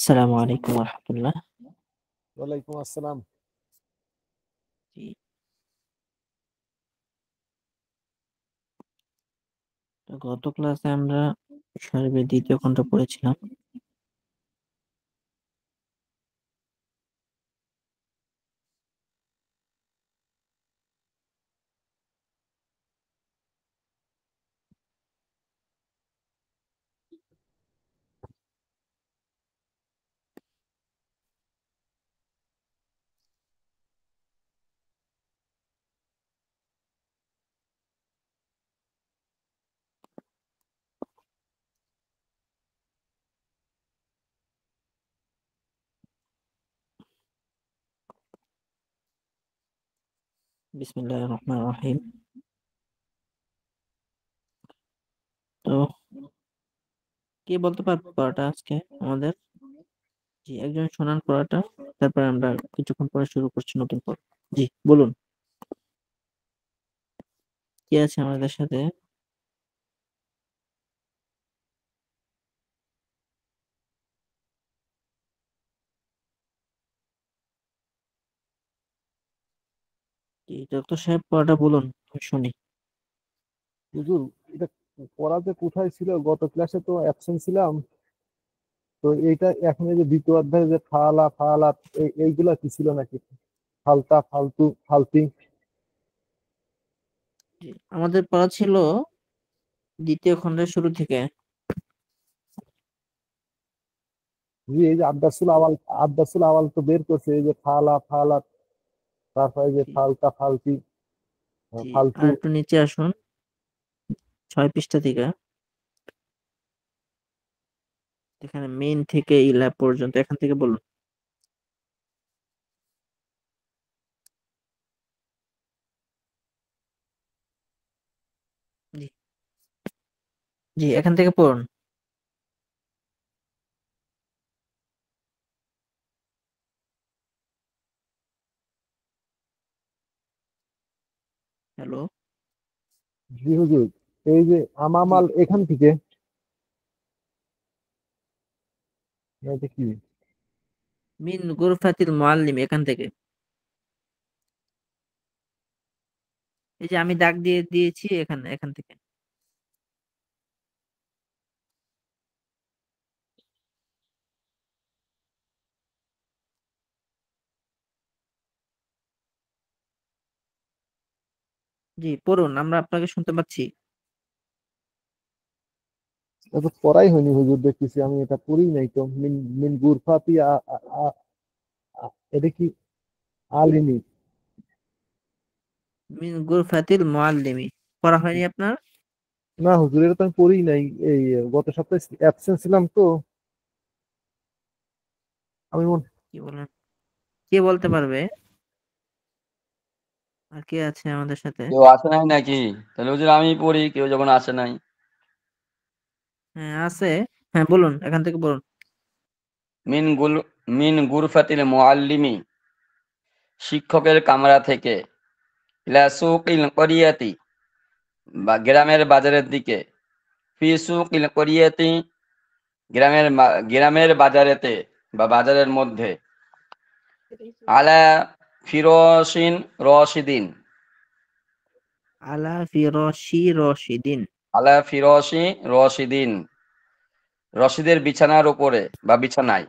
আসসালামু আলাইকুম রহমতুল্লাহ। ওয়ালাইকুম আসসালাম। জি, তো গত ক্লাসে আমরা শরীফের দ্বিতীয় খণ্ড পড়েছিলাম। বিসমিল্লাহির রহমানির রহিম। তো কে বলতে পারবে পড়াটা আজকে আমাদের? জি, একজন শোনান পড়াটা, তারপর আমরা কিছুক্ষণ পরে শুরু করছি নতুন পড়া। জি, বলুন, কে আছে আমাদের সাথে? জি, ডক্টর সাহেব পড়াটা বলুন, আমি শুনি। হুজুর, এটা পড়া যে কোথায় ছিল? গত ক্লাসে তো অ্যাবসেন্ট ছিলাম। তো এইটা এখন এই যে দ্বিতীয় অধ্যায়ে যে ফালা ফালা এইগুলা কি ছিল নাকি? ফালতা ফালতু ফালতি। জি, আমাদের পড়া ছিল দ্বিতীয় খণ্ডের শুরু থেকে। জি, এই যে আব্দাসুল আওয়াল তো বের করছে, এই যে ফালা ফালা, তারপরে এই যে জি, ফালতা ফালতি, জি, ফালতু। আর একটু নিচে আসুন, 6 পৃষ্ঠা থেকে। এখানে মেইন থেকে ইলা পর্যন্ত, এখান থেকে বলুন। জি, জি, এখান থেকে পড়ুন। হ্যালো। জি হুজুর, এই যে জি, আমামাল এখান থেকে, এটা কি? মিন গুরফাতিল মুআল্লিম, এখান থেকে। এই যে আমি দাগ দিয়ে দিয়েছি, এখান এখান থেকে। জি, পড়ুন, আমরা আপনাকে শুনতে পাচ্ছি। এটা তো পড়াই হয়নি হুজুর, দেখতেছি আমি এটা পড়ি নাই তো। মিন মিন গুরফাতি এটা কি? আলিমি। মিন গুরফাতিল মুআল্লিমি পড়া হয়নি আপনার? না হুজুর, এটা তো আমি পড়ি নাই। এই গত সপ্তাহে অ্যাবসেন্ট ছিলাম তো। আমি কি বলেন? কে বলতে পারবে? আর কে আছে আমাদের সাথে? কেউ আসে নাই নাকি? তাহলে হুজুর আমি পড়ি, কেউ যখন আসে নাই। হ্যাঁ, আছে। হ্যাঁ, বলুন, এখান থেকে বলুন। মিন গুল মিন গুরফাতিল মুআল্লিমি, শিক্ষকের কামরা থেকে, ইলা সুকিল করিয়াতি, বা গ্রামের বাজারের দিকে, ফি সুকিল করিয়াতি, গ্রামের বাজারেতে বা বাজারের মধ্যে, আলা ফিরোসিন রশিদিন, আলা ফিরশি রশিদিন। আলা ফিরোসি রশিদিন, রশিদের বিছানার উপরে বা বিছানায়,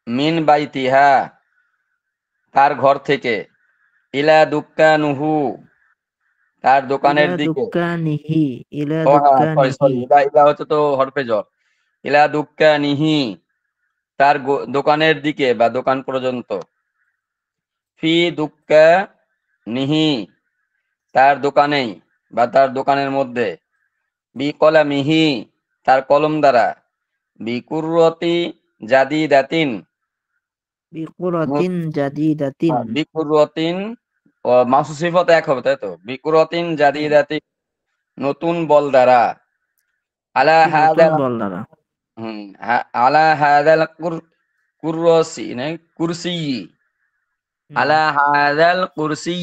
মিন বাইতিহা, তার ঘর থেকে, ইলা দুক্কানুহু, তার ইলা দোকানের দিকে। দুক্কানিহি। ইলা ও হ্যাঁ, সরি দুক্কানিহি। সরি, ইলা ইলা হচ্ছে তো হরফে জ্বর। ইলা দুক্কানিহি, তার দোকানের দিকে বা দোকান পর্যন্ত। ফি দুক্কানিহি, তার দোকানেই বা তার দোকানের মধ্যে। বি কলামিহি, তার কলম দ্বারা। বি কুররতি জাদিদাতিন, বিকুরাতিন জাদিদাতিন। বি কুররতিন, ও মাসুস সিফত এক হবে তাই তো। বি কুররতিন হ্যাঁ, জাদিদাতিন, নতুন বল দ্বারা। আলা একটি নতুন হাদা, বল দ্বারা। আলা হাদাল কুরসি কুরসি, হুম। আলা হাদাল কুরসি,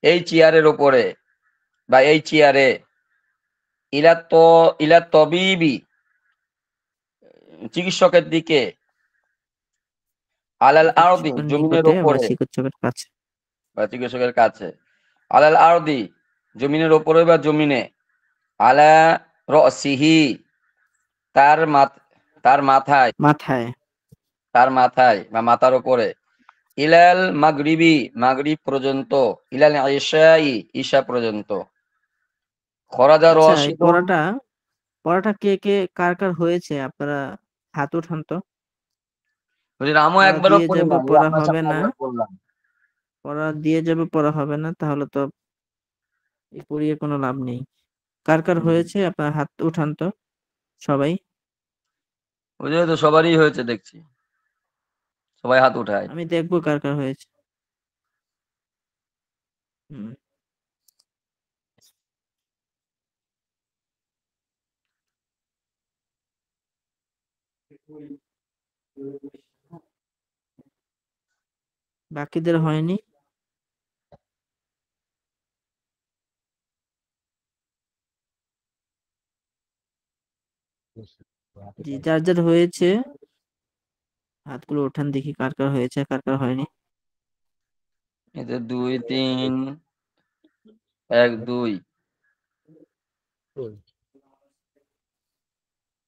এই চেয়ারের উপরে বা এই চেয়ারে, ইলা তো ইলা তবিবি, চিকিৎসকের দিকে, আলাল আরদি চিকিৎসকের জমিনের নিকটে বা উপরে চিকিৎসকের কাছে, বা চিকিৎসকের কাছে, আলাল আরদি জমিনের উপরে বা জমিনে, আলা রসিহি তার তার মাথায়, মাথায়, তার মাথায় বা মাথার উপরে, ইলাল মাগরিবি মাগরিব পর্যন্ত, ইলাল ইশাই ঈশা পর্যন্ত, খরাজা আচ্ছা এই রশিদুন। পড়াটা কে কে কার কার হয়েছে আপনারা হাত উঠান তো। রামও পড়া একবারও দিয়ে পড়ি যাব না, এই পড়া আপনার হবে সামনে না, একবার পড়লাম। পড়া দিয়ে যাবে পড়া হবে না, তাহলে তো এই পড়িয়ে কোনো লাভ নেই। কার কার হয়েছে আপনার হাত উঠান তো সবাই। ওই যে তো সবারই হয়েছে দেখছি, সবাই হাত উঠায়। আমি দেখবো কার কার হয়েছে। হুম। বাকিদের হয়নি। জি, যার যার হয়েছে হাতগুলো ওঠান দেখি কার কার হয়েছে কার কার হয়নি। এতে 2 3 1 2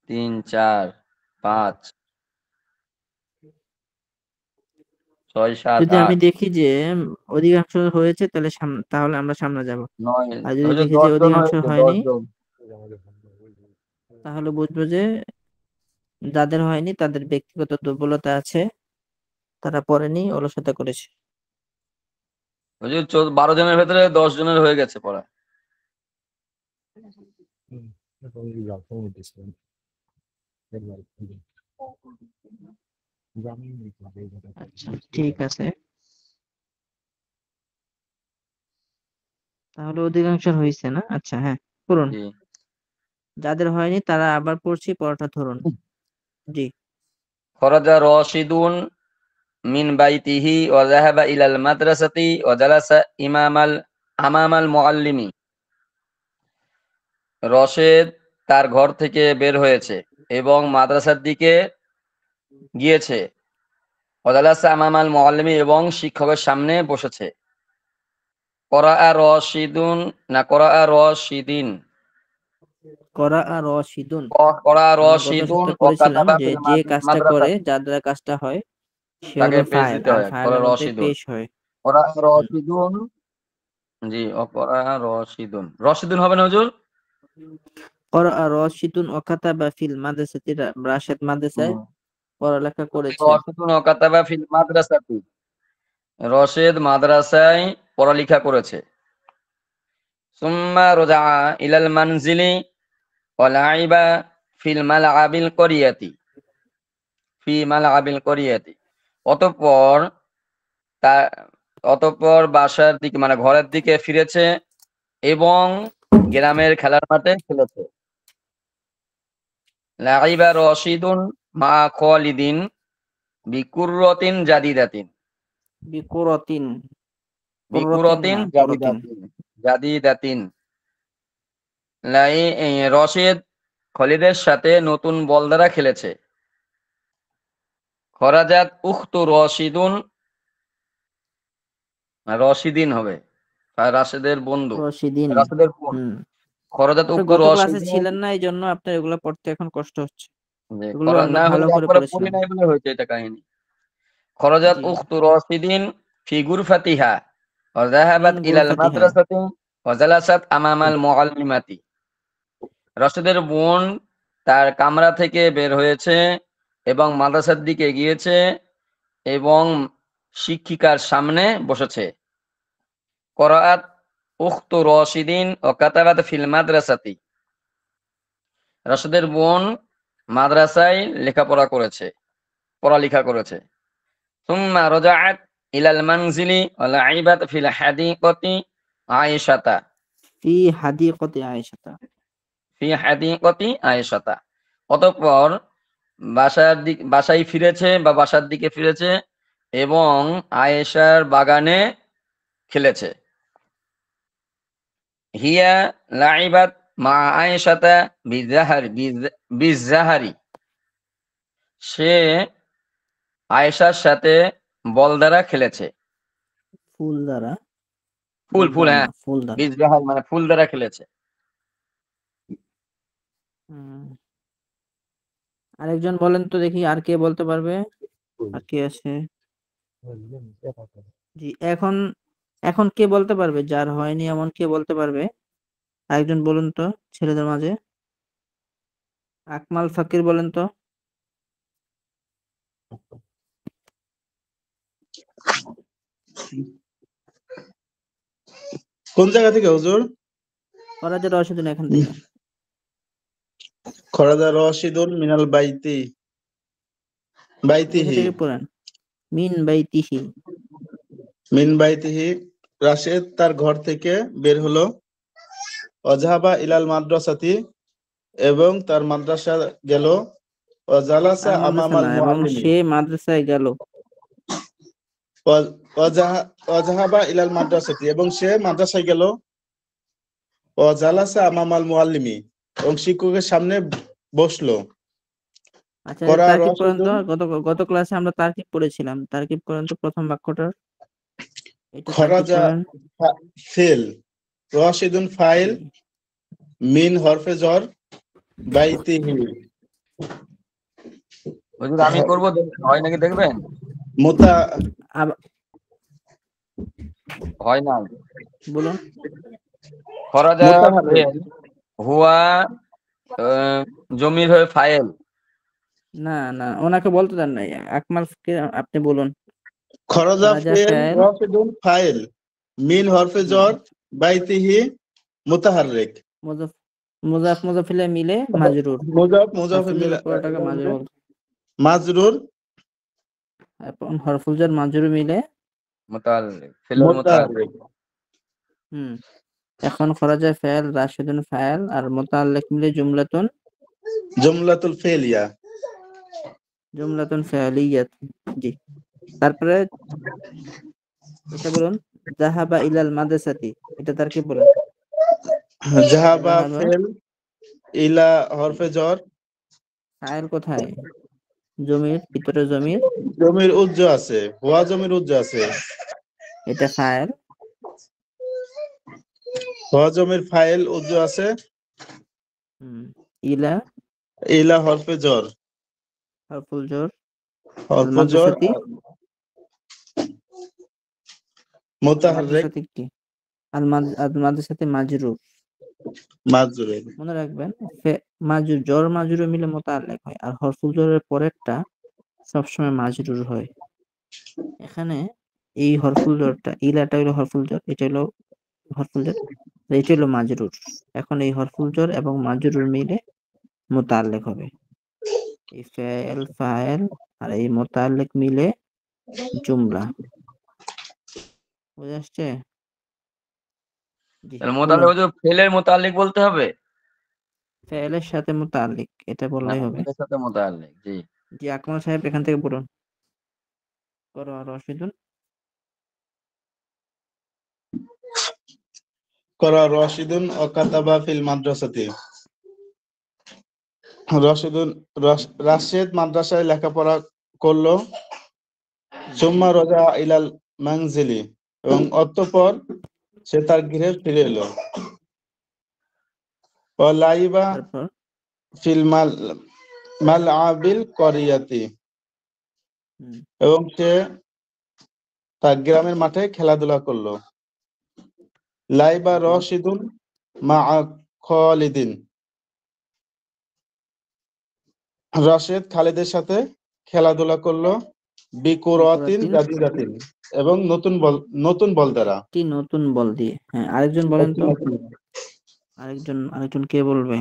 3 4 5 6 7 যদি আমি 8 দেখি যে অধিকাংশ হয়েছে তাহলে আমরা সামনে যাব। 9, আর যদি হয়তো দেখি যে 10 জন অধিকাংশ হয়েছে, হয়নি 10 জন। তাহলে বুঝবো যে যাদের হয়নি তাদের ব্যক্তিগত দুর্বলতা আছে, তারা পড়েনি, অলসতা করেছে। ওই যে 12 জনের ভেতরে 10 জনের হয়ে গেছে পড়া। আচ্ছা ঠিক আছে, তাহলে অধিকাংশ হয়েছে না। আচ্ছা হ্যাঁ, পড়ুন। জি। যাদের হয়নি তারা আবার পড়ছি, পড়াটা ধরুন। জি। খরাজা রশিদুন মিন বাইতিহি ওয়া যাহাবা ইলাল মাদ্রাসাতি ওয়া জালাসা আমামাল মুআল্লিমি। রশেদ তার ঘর থেকে বের হয়েছে এবং মাদ্রাসার দিকে গিয়েছে। ওয়া জালাসা আমামাল মুআল্লিমি এবং শিক্ষকের সামনে বসেছে। করাআ রশিদুন না করাআ রশিদিন? করা আর রশিদুন। করাআ আমরা গত রশিদুন সপ্তাহে ওয়া পড়েছিলাম কাতাবা যে ফিল যে কাজটা করে, মাদ্রাসাতি। যার দ্বারা কাজটা হয় সে তাকে হলো পেশ ফাইল, দিতে আর হয়। করা ফাইলের মধ্যে রশিদুন। পেশ হয়। করাআ হুম। রশিদুন। জি, অপরা রশিদুন। রশিদুন হবে না হুজুর? করা আর রশিদুন ওয়াকাতাবা ফিল মাদ্রাসাতি, রাশেদ মাদ্রাসায় হুম। পড়ালেখা করেছে। রশিদুন ও কাতাবা ফিল মাদ্রাসাতি। রশেদ মাদ্রাসায় পড়ালেখা করেছে। সুম্মা রাজা ইলাল মানজিলি ওয়া লাইবা ফিল মালআবিল করিয়াতি। ফি মালআবিল করিয়াতি। অতঃপর তা অতঃপর বাসার দিকে মানে ঘরের দিকে ফিরেছে এবং গ্রামের খেলার মাঠে খেলেছে। লাইবা রশিদুন মা খালিদিন বিকুররাতিন জাদিদাতিন। বিকুরতিন, কুরতিন বিকুরতিন না কুরতিন। জাদিদাতিন। জাদিদাতিন। রশিদ খলিদের সাথে নতুন বল দ্বারা খেলেছে। খরাজাত উখতু রশিদুন, রশিদিন হবে, আর রাশেদের বন্ধু, রশিদিন। রাশেদের বোন। হুম। খরাজাত আপনি উখতু গত ক্লাসে রশিদিন। ছিলেন না, এই জন্য আপনার এগুলো পড়তে এখন কষ্ট হচ্ছে। যে এগুলো আমরা না ভালো হুজুর করে একবারে পড়ি পড়েছিলাম। নাই বলে হয়েছে এটা কাহিনী। খরাজাত জি। উখতু রশিদিন ফি গুরফাতিহা ওয়া মিন যাহাবাত ইলাল গুরফাতিহা। মাদ্রাসাতি ওয়া জালাসাত আমামাল মুআল্লিমাতি। রাশেদের বোন তার কামরা থেকে বের হয়েছে এবং মাদ্রাসার দিকে গিয়েছে এবং শিক্ষিকার সামনে বসেছে। করাআত উখতু রশিদিন ও কাতাবাত ফিল মাদ্রাসাতি। রাশেদের বোন মাদ্রাসায় লেখাপড়া করেছে, পড়ালেখা করেছে। সুম্মা রাজাআত ইলাল মানজিলি ওয়া লাইবাত ফিল হাদিকাতি আয়েশাতা। ফি হাদিকতি আয়েশাতা। ফি হাদিকাতি আয়েশাতা। অতঃপর বাসায় ফিরেছে বা বাসার দিকে ফিরেছে এবং আয়েশার বাগানে খেলেছে। হিয়া লাইবাত মা আয়েশাতা বিজাহারি। সে আয়েশার সাথে বল দ্বারা খেলেছে। ফুল দ্বারা, ফুল বল ফুল দ্বারা হ্যাঁ, না, ফুল দ্বারা। বিজরাহাল মানে ফুল দ্বারা খেলেছে। হুম, আরেকজন বলেন তো দেখি, আর কে বলতে পারবে? আর কে আছে? জি, এখন এখন কে বলতে পারবে, যার হয়নি এমন কে বলতে পারবে? আরেকজন বলুন তো ছেলেদের মাঝে। আকমাল ফাকির বলেন তো। কোন জায়গা থেকে হুজুর? ফরাজের রশিদুন এখান থেকে। খরাজা রশিদুন মিনাল কোথা বাইতিহি থেকে পড়েন? মিন বাইতিহি। মিন বাইতিহি। রাশেদ তার ঘর থেকে বের হলো। অজাহাবা ইলাল মাদ্রাসাতি, এবং তার মাদ্রাসা গেল। অজালাসা তার মাদ্রাসা আমামাল না, এবং মুআল্লিমি। সে মাদ্রাসায় গেল। অজাহাবা ইলাল মাদ্রাসাতি, এবং সে মাদ্রাসায় গেল। অজালাসা আমামাল মুআল্লিমি, এবং শিক্ষকের সামনে বসলো। আচ্ছা, এটা করা তারকিব করেন তো। রশিদুন গত গত ক্লাসে আমরা তারকিব পড়েছিলাম, তারকিব করেন তো প্রথম বাক্যটার। এটা তারকিব খরাজা করেন। ফেল, রশিদুন ফাইল, জি। মিন হরফে জর, বাইতিহি হুজুর আমি করবো, হয় নাকি দেখবেন? মুতা আবার হয় না। বলুন। খরাজা মুতাহাররিক। ফেল, হুয়া জমির হয়ে ফাইল। না না, ওনাকে বলতে দেন নাই। আকমালকে আপনি বলুন। খরাজা খরাজা ফেল, ফেল। রশিদুন ফাইল, মিন হরফে জি। জর, বাইতিহি মুতাহাররিক। মুজাফ মুজাফ মুজাফিলে মিলে মাজরুর। মুজাফে হরফুল মিলে জারের পরেরটাকে মাজরুর বলতে। মাজরুর এখন হরফুল জার মাজরুর মিলে। মুতাআল্লিক, ফেলের মুতাআল্লিক। মুতাহাররিক। হুম, এখন খরাজা ফেল, রাশিদুন ফাইল, আর মুতাআল্লিক মিলে জুমলাতুন। জুমলাতুল ফেলিয়া। জুমলাতুন ফাইলিয়াত। জি। তারপরে এটা বলুন। যাহাবা ইলাল মাদ্রাসাতি, এটা তার কি বলেন? জাহাবা যাহাবা ফেল, ইলা হরফে জর। ফাইল কোথায়? জমির ভিতরে জমির। জমির উজ্জ আছে, হুয়া জমির উজ্জ আছে। এটা ফাইল। হুয়া জমির ফাইল উজ্জ আছে। হুম, ইলা ইলা হরফে জর। হরফুল জর। আল হরফে জর মাদ্রাসাতি। আল মুতাহাররিক মাদ্রাসাতি কি? আল মাদ্রাসাতি মাজরুর। মাজরুর। মনে রাখবেন, মাজুর জর মাজরুর মিলে মুতাআল্লিক হয়, আর হরফুল জরের পরেরটা সবসময় মাজরুর হয়। এখানে এই হরফুল জরটা, ইলাটা হলো হরফুল জর, এটা হলো হরফুল জর, আর এটা হলো মাজরুর। এখন এই হরফুল জর এবং মাজরুর মিলে মুতাআল্লিক হবে। এই ফেল ফাইল আর এই মুতাআল্লিক মিলে জুমলা। বুঝে আসছে? জি, তাহলে বলুন। মুতাআল্লিক হুজুর ফেলের মুতাআল্লিক বলতে হবে? ফেলের সাথে মুতাআল্লিক, এটা না, বললেই হবে। ফেলের সাথে মুতাআল্লিক, জি। জি, আকমাল সাহেব এখান থেকে বলুন। করো আর রশিদুন। করা রশিদুন ও কাতাবা ফিল মাদ্রাসাতি। রশিদুন রাশেদ মাদ্রাসায় লেখাপড়া করলো। সুম্মা রাজা ইলাল মানজিলি, এবং অতঃপর সে তার গৃহে ফিরে এলো। ও লাইবা তারপর ফিল মালআবিল করিয়াতি, হুম, এবং সে তার গ্রামের মাঠে খেলাধুলা করলো। লাইবা তারপর রশিদুন মা খালিদিন, রাশেদ খালিদের সাথে খেলাধুলা করলো। বিকুরাতিন বিকুরাতিন, জাদিদাতিন, এবং নতুন বল দ্বারা। একটি নতুন বল দিয়ে। হ্যাঁ, আরেকজন বলেন তো। আরেকজন কে বলবে?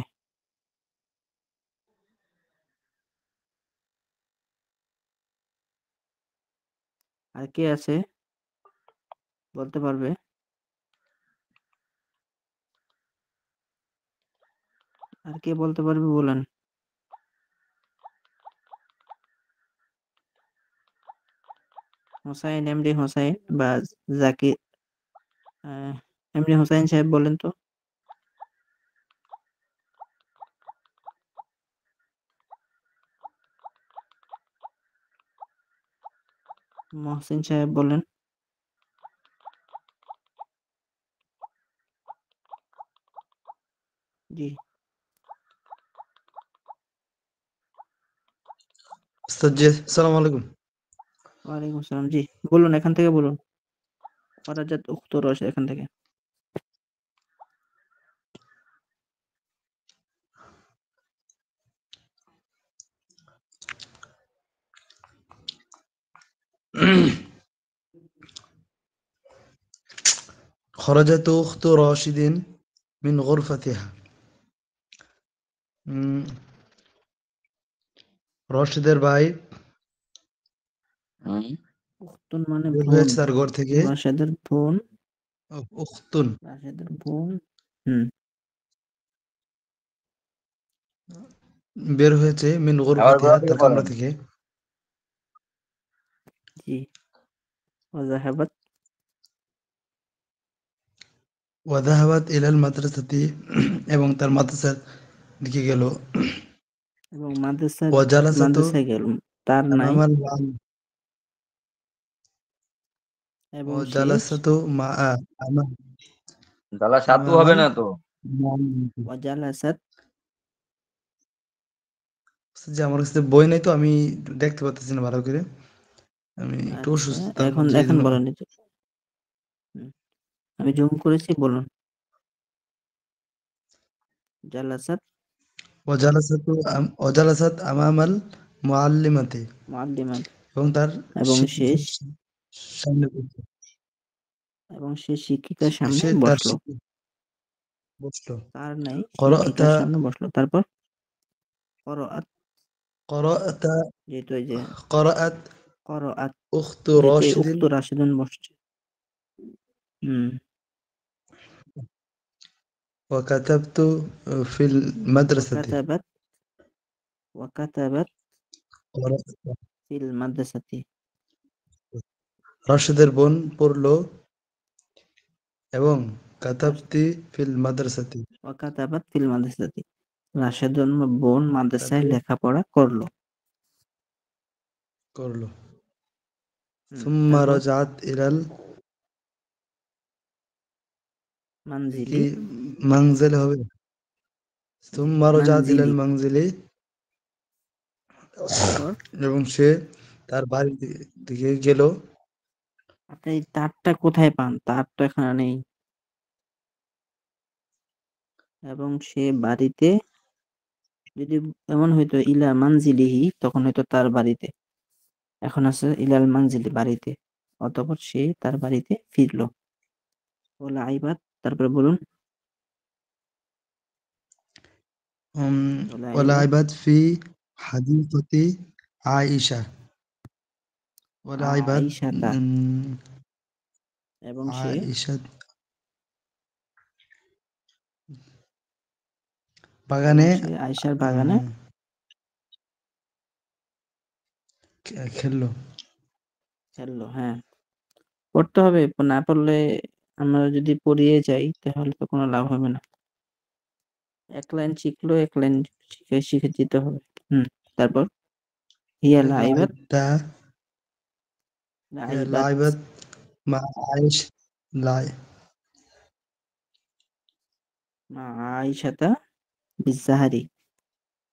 আর কে আছে বলতে পারবে? আর কে বলতে পারবে বলেন। হোসাইন, এমডি হোসাইন বা জাকির, এমডি হোসাইন সাহেব বলেন তো। মহসিন সাহেব বলেন। জি, উস্তাদ জি, আসসালামু আলাইকুম। ওয়ালাইকুম আসসালাম। জি, বলুন, এখান থেকে বলুন। ফারাজাত উক্ত রস, এখান থেকে। خرجت أخت راشد من غرفتها. উম, রশিদের ভাই হুম। উখতুন মানে বের বোন। হয়েছে তার ঘর থেকে। রাশেদের বোন। উখতুন রাশেদের বোন। হুম, বের হয়েছে মিন আবার গুরফাতিহা গোড়া থেকে তার বলেন। কামরা থেকে। জি। ওয়াজাহাবাত। ওয়াদাহাবাত ইলাল মাদ্রাসাতি এবং তার মাদ্রাসার দিকে গেল। এবং ওয়াজালাসাতু মাদ্রাসায় গেল। তার নাই। আমামাল এবং সে ওয়াজালাসাতু মা আমা দালা সাতু হবে আমামাল না তো। ওয়াজালাসাত। যে আমার কাছে বই নাই তো আমি দেখতে পাচ্ছি না ভালো করে। আমি একটু আচ্ছা, অসুস্থ, তারপর এখন যে এখন বলেন এই যে। হুম, আমি জুম করেছি, বলুন। জালাসাত ওয়াজালাসাত আমামাল মুআল্লিমাতি মুআল্লিমান। এবং তার এবং শিক্ষিকার সামনে বসলো। এবং সে শিক্ষিকার সামনে সে তার বসলো। বসলো। তার নাই, করাআতা শিক্ষিকার সামনে বসলো। তারপর করাআত, করাআতা যেহেতু এই যে করাআত করাআত, উখতু যেহেতু এই রাশিদিন উক্ত রাশিদুন বসছে। হুম। ওয়া কাতাবতু ফিল মাদ্রাসাতি। ওয়াকাতাবাত। ওয়াকাতাবাত করাআতা ফিল মাদ্রাসাতি। রাশিদের বোন পড়লো এবং কাতাবতি ফিল মাদ্রাসাতি ওয়াকাতাবাত ফিল মাদ্রাসাতি। রাশেদুন বোন মাদ্রাসায় তারপর লেখাপড়া করলো। করলো। সুম্মা তারপর রাজাত ইলাল কি মানজিলি। মানজিল হবে। জি, সুম্মা রাজাত ইলাল মানজিলি। মানজিলি তারপর এবং সে তার বাড়ির দিকে গেল। আপনি এই তারটা কোথায় পান? তার তো এখানে নেই। এবং সে বাড়িতে, যদি এমন হইতো ইলা মানজিলিহি, তখন হয়তো তার বাড়িতে। এখন আছে ইলাল মানজিলি, বাড়িতে। অতঃপর সে তার বাড়িতে ফিরলো। বলে আইবাত, তারপরে বলুন। বলে আইবাত ওয়ালাইবাত ফি হাদিকতি আয়েশা। ওয়ালাইবাত আইসাতা। এবং সে আয়েশা বাগানে আয়েশার বাগানে খেললো। খেললো। হ্যাঁ, পড়তে হবে। না পড়লে, আমরা যদি পড়িয়ে যাই তাহলে তো কোনো লাভ হবে না। এক লাইন শিখলো, এক লাইন শিখে শিখে যেতে হবে। তারপর হিয়া লাইবাত। লাইবাতা লাইবাত লাইবাত মা আয়েশ লাই মা আয়েশাতা বিজাহারি।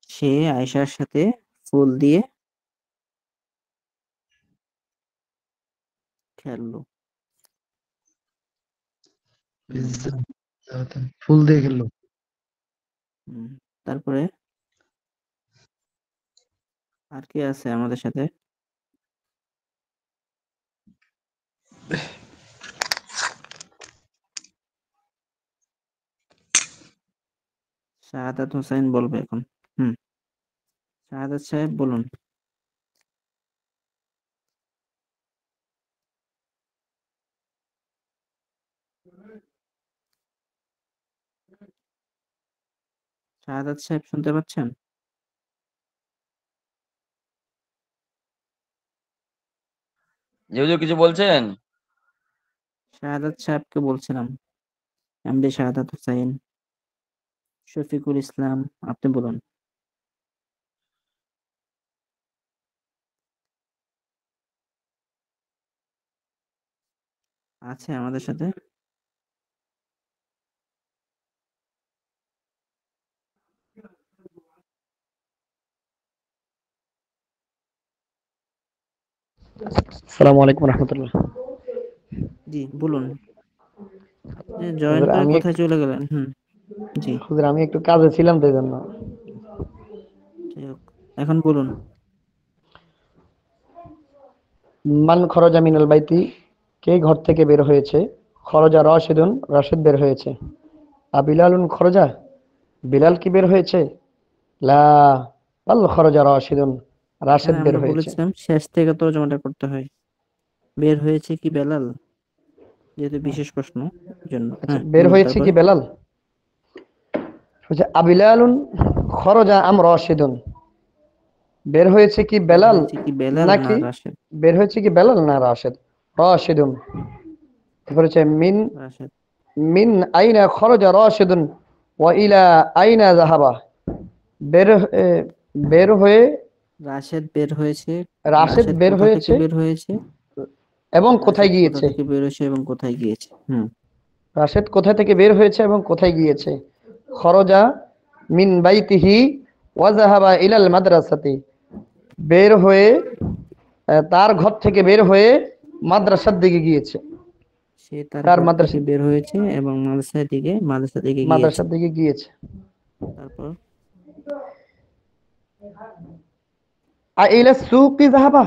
সে আয়েশার সাথে ফুল দিয়ে খেললো। হুম, ফুল দিয়ে খেললো। হুম। তারপরে আর কে আছে আমাদের সাথে? শাহাদাত হোসেন বলবে এখন। শাহাদাত সাহেব বলুন। শাহাদাত সাহেব শুনতে পাচ্ছেন? জি হুজুর, কিছু বলছেন? শাহাদাত সাহেবকে বলছিলাম। এমডি শাহাদাত হোসেন, শফিকুল ইসলাম, আপনি বলুন। আছে আমাদের সাথে? আসসালামু আলাইকুম রহমতুল্লাহ। জি বলুন। জয়েন হুজুর করে আমি কোথায় চলে গেলেন? জি হুজুর আমি একটু কাজে ছিলাম তো এই জন্য। যাই হোক, এখন বলুন। মান খরজা মিনাল বাইতি, কে ঘর থেকে বের হয়েছে? খরজা রাশিদুন, রাশিদ বের হয়েছে। বিলালুন খরজা, বিলাল কি বের হয়েছে? লা বাল খরজা রাশিদুন, এখানে রাশিদ বের আমরা হয়েছে। বলেছিলাম শেষ থেকে তর্জমাটা করতে হয়। বের হয়েছে কি বেলাল, যেহেতু বিশেষ প্রশ্ন জন্য। আচ্ছা, হ্যাঁ বের বলুন হয়েছে তারপর। কি বেলাল? হচ্ছে আবিলালুন খরজা আম রাশিদুন, বের হয়েছে কি বের বেলাল হয়েছে কি বেলাল না নাকি রাশেদ? বের হয়েছে কি বেলাল না রাশিদ? রাশিদুন। তারপর হচ্ছে মিন রাশেদ। মিন আইনা খরজা রাশিদুন ওয়া ইলা আইনা যাহাবা, বের এ, বের হয়ে রাশেদ বের হয়েছে। রাশেদ রাশেদ বের কোথা থেকে হয়েছে বের হয়েছে? এবং কোথায় রাশেদ কোথা গিয়েছে? থেকে বের হয়েছে এবং কোথায় গিয়েছে? রাশেদ কোথা থেকে বের হয়েছে এবং কোথায় গিয়েছে? খরজা মিন বাইতিহি ওয়া যাহাবা ইলাল মাদ্রাসাতি, বের হয়ে তার ঘর থেকে বের হয়ে মাদ্রাসার দিকে গিয়েছে। সে তার তার ঘর থেকে মাদ্রাসা বের হয়েছে এবং মাদ্রাসার দিকে গিয়েছে। মাদ্রাসার দিকে গিয়েছে। তারপর আইলা সুকি যাহাবা,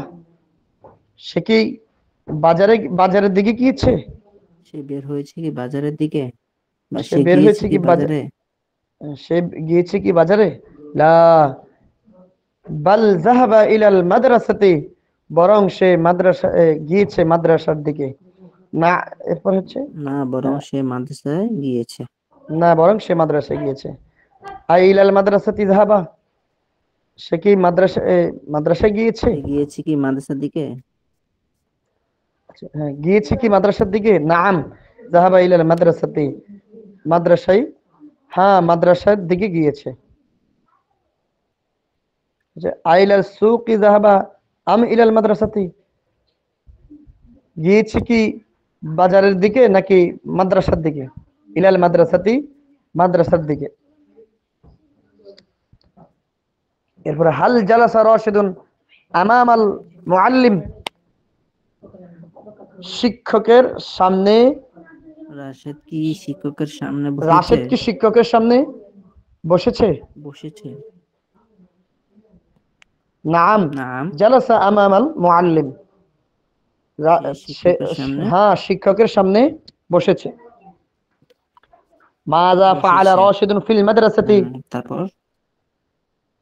সে কি বাজারের দিকে গিয়েছে? সে বের হয়েছে কি বাজারের দিকে, বা সে সে বের গিয়েছে হয়েছে কি কি বাজারে? সে গিয়েছে কি বাজারে? লা বাল যাহাবা ইলাল মাদ্রাসাতি, বরং সে গিয়েছে মাদ্রাসার দিকে। না, এরপর হচ্ছে না, বরং সে মাদ্রাসায় গিয়েছে। না, বরং সে মাদ্রাসায় গিয়েছে। ইলাল মাদ্রাসাতি যাহাবা, সে কি মাদ্রাসায় গিয়েছে? সে গিয়েছে কি মাদ্রাসার দিকে? হ্যাঁ, গিয়েছে কি মাদ্রাসার দিকে? নাম যাহাবা ইলাল মাদ্রাসাতি, মাদ্রাসায়, হ্যাঁ মাদ্রাসার দিকে গিয়েছে। আইলাল সুকি যাহাবা আম ইলাল মাদ্রাসাতি, গিয়েছে কি বাজারের দিকে নাকি মাদ্রাসার দিকে? ইলাল মাদ্রাসাতি, মাদ্রাসার দিকে। এরপরে হাল জালাসা রাশিদুন আমামাল মুআল্লিম, শিক্ষকের সামনে, রাশেদ কি শিক্ষকের সামনে বসেছে? রাশেদ কি শিক্ষকের সামনে বসেছে? বসেছে। নাম নাম, জালাসা আমামাল মুআল্লিম, সে শিক্ষকের সামনে হ্যাঁ শিক্ষকের সামনে বসেছে। মাযা ফাআলা বসেছে। রাশিদুন ফিল মাদ্রাসাতি, তারপর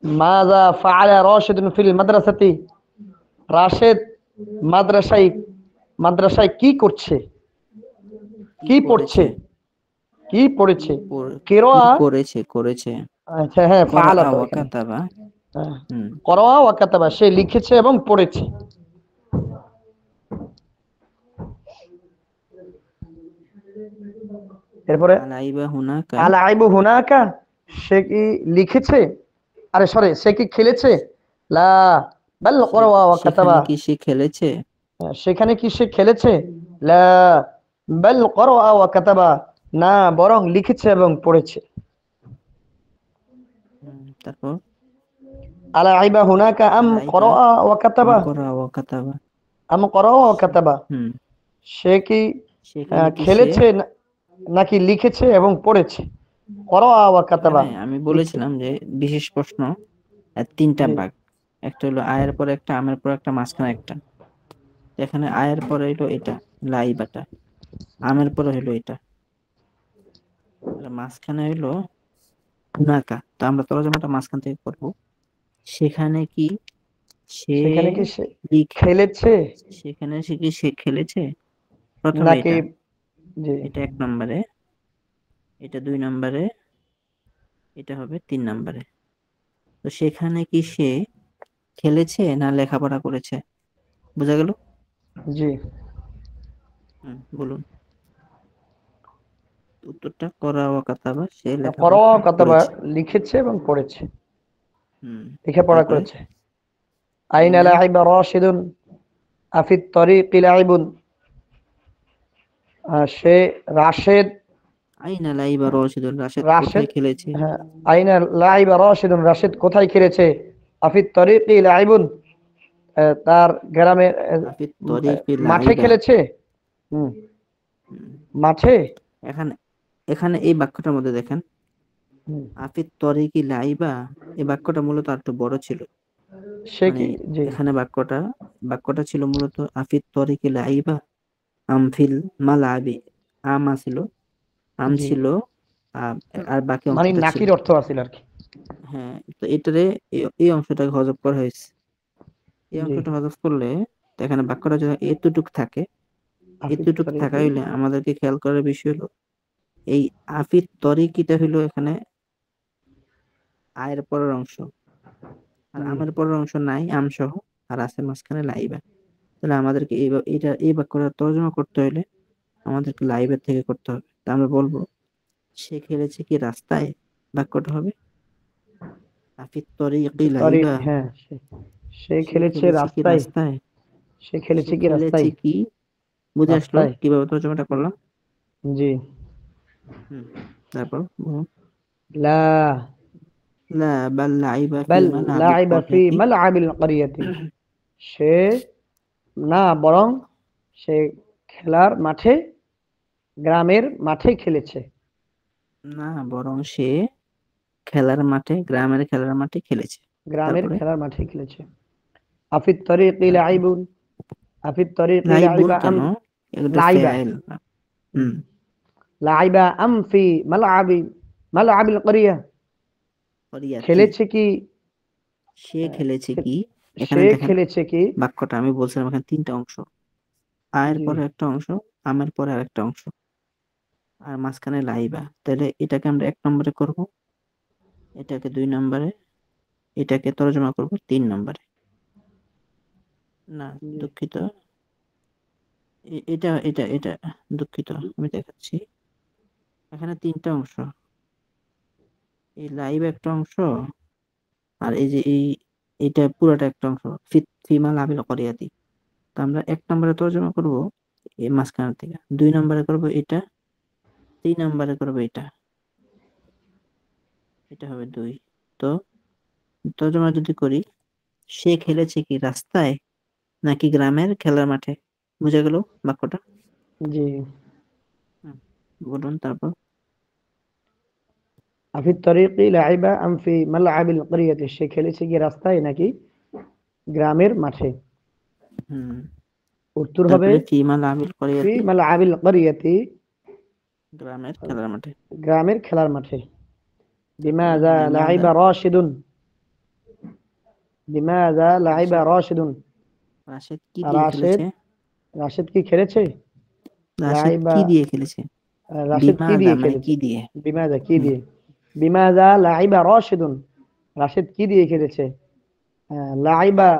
মাযা ফাআলা রাশিদুন ফিল মাদ্রাসাতি, রাশেদ মাদ্রাসায় মাদ্রাসায় কি করছে? কি পড়ছে? কি পড়েছে? কিরাআ, করেছে। আচ্ছা হ্যাঁ, ফাআলা করা তো ওয়া এখানে। কাতাবা। হ্যাঁ, হুম। করাআ ওয়া কাতাবা, সে লিখেছে এবং পড়েছে। এরপরে আলাইবা হুনাকা, আল আইবু হুনাকা, সে কি লিখেছে, আরে সরি, সে কি খেলেছে? লা বাল করাআ ওয়া কাতাবা, সেখানে কি সে খেলেছে? সেখানে কি সে খেলেছে? লা বাল করাআ ওয়া কাতাবা, না বরং লিখেছে এবং পড়েছে। তারপর আলা আইবা হুনাকা আম আলাইবা করাআ ওয়া কাতাবা, করা ওয়া কাতাবা। আম করাআ ওয়া কাতাবা, সে কি সেখানে কি সে, খেলেছে নাকি লিখেছে এবং পড়েছে? করাআ ওয়া কাতাবা, এখানে আমি বলেছিলাম যে বিশেষ প্রশ্ন তিনটা জি ভাগ। একটা হলো আয়ের পরে একটা, আমের পরে একটা, মাঝখানে একটা। এখানে আয়ের পরে হলো এটা লাইবাটা, আমের পরে হলো এটা, আর মাঝখানে হলো হুনাকা। তো আমরা তরজমাটা মাঝখান থেকে করবো। সেখানে কি সে সেখানে কি সে লিখ- খেলেছে সেখানে সে কি সে খেলেছে? প্রথমে নাকি, এটা, জি এটা 1 নম্বরে, এটা 2 নম্বরে, এটা হবে 3 নম্বরে। তো সেখানে কি সে খেলেছে না লেখাপড়া করেছে? বোঝা গেল? জি বলুন উত্তরটা। করা ওয়া কাতাবা, সে লেখাপড়া করাআ কাতাবা, করেছে। লিখেছে এবং পড়েছে, লেখাপড়া তারপরে করেছে। আইনা আইনা, লাইবা রাশিদুন আফিত তরিকি লাইবুন, সে রাশেদ আইনা লাইবা রশিদুন, রাশেদ কোথায় রাশেদ খেলেছে? হ্যাঁ, আইনা লাইবা রাশিদুন, রাশেদ কোথায় খেলেছে? আফিত তরিকি লাইবুন, তার গ্রামে আফিত তরিকি মাঠে লাইবা। খেলেছে। হুম, হুম, মাঠে। এখানে এখানে এই বাক্যটার মধ্যে দেখেন, হুম, আফিত তরিকি লাইবা, এই বাক্যটা মূলত একটু বড় ছিল। সে মানে কি? জি এখানে বাক্যটা ছিল মূলত আফিত তরিকি লাইবা আমফিল মালাবি। আম ছিল, আম জি, ছিল, আহ, আর বাকি মানে অংশটা ছিল। নাকির অর্থ আছিল আর কি। হ্যাঁ, তো এটারে এই অংশটাকে হজব করা হয়েছে। এই জি, অংশটা হজব করলে তো এখানে বাক্যটা যদি এতটুক থাকে, আফিত এতটুক থাকা তরিকি। হইলে আমাদেরকে খেয়াল করার বিষয় হলো এই আফির তরিকিটা হইলো এখানে আয়ের পরের অংশ, আর হুম, আমের পরের অংশ নাই, আম সহ, আর আছে মাঝখানে লাইবা। তাহলে আমাদেরকে এই বাক্যটা তর্জমা করতে হলে আমাদেরকে লাইবের থেকে করতে হবে। তা আমরা বলবো সে খেলেছে কি রাস্তায়, বাক্যটা হবে আফিত তরিকি তরিক, লাইবা। হ্যাঁ, সে সে খেলেছে খেলেছে কি রাস্তায়। রাস্তায়, সে সে খেলেছে কি খেলেছে রাস্তায়? কি, বুঝে আসলো রাস্তায়। কিভাবে তর্জমাটা করলাম? জি। হুম, তারপর বলুন। লা লা বাল লাইবা ফি বাল মালআবিল লাইবা ফি ক্বরিয়াতি। মালআবিল ক্বরিয়াতি, সে না বরং সে খেলার মাঠে, গ্রামের মাঠে খেলেছে। না বরং সে খেলার মাঠে, গ্রামের খেলার মাঠে খেলেছে। গ্রামের তারপরে খেলার মাঠে খেলেছে। আফিত তরিকি তারপর লাইবুন, আফিত তরিকি লাইবুন লাইবা আম কেন, এটা লাইবা। ফেআইল। হুম, হুম, লাইবা আম ফি মালআবিল ক্বরিয়া, ক্বরিয়াতি। খেলেছে কি? সে খেলেছে কি, সে এখানে দেখেন খেলেছে কি? বাক্যটা আমি বলছিলাম এখানে তিনটা অংশ, আয়ের জি, পরে একটা অংশ, আমের পরে আরেকটা অংশ, আর মাঝখানে লাইবা। তাহলে এটাকে আমরা 1 নম্বরে করব, এটাকে 2 নম্বরে, এটাকে তর্জমা করব 3 নম্বরে। না, জি, দুঃখিত, এটা এটা এটা দুঃখিত, আমি দেখাচ্ছি। এখানে 3টা অংশ, এই লাইভ একটা অংশ, আর এই যে এটা পুরোটা একটা অংশ, ফিমাল আবিল করিয়াতি। তো আমরা 1 নম্বরে তর্জমা করব এই মাঝখান থেকে, 2 নম্বরে করব এটা, 3 নম্বরে করব এটা, এটা হবে 2। তো তর্জমা যদি করি, সে খেলেছে কি রাস্তায় নাকি গ্রামের খেলার মাঠে, বুঝা গেল বাক্যটা? জি। হুম, বলুন তারপর। আফিত তরিকি লাইবা আম ফি মালআবিল ক্বরিয়াতি, সে খেলেছে কি রাস্তায় নাকি গ্রামের মাঠে? হুম, উত্তর হবে তারপরে ফিমাল আবিল ফি করিয়াতি, মালআবিল ক্বরিয়াতি, গ্রামের খেলার মাঠে। গ্রামের খেলার মাঠে। তারপরে বিমাযা লিমাদা, লাইবা রাশিদুন, বিমাযা লাইবা রাশেদ, রাশিদুন, রাশেদ কি দিয়ে রাশেদ, খেলেছে? রাশেদ কি খেলেছে? রাশেদ লাইবা, কি দিয়ে খেলেছে? রাশেদ কি লিমাদা দিয়ে মানে খেলেছে? কি দিয়ে? বিমাযা কি হুম, দিয়ে? বিমাযা লাইবা রাশিদুন, রাশেদ কি দিয়ে খেলেছে? লাইবা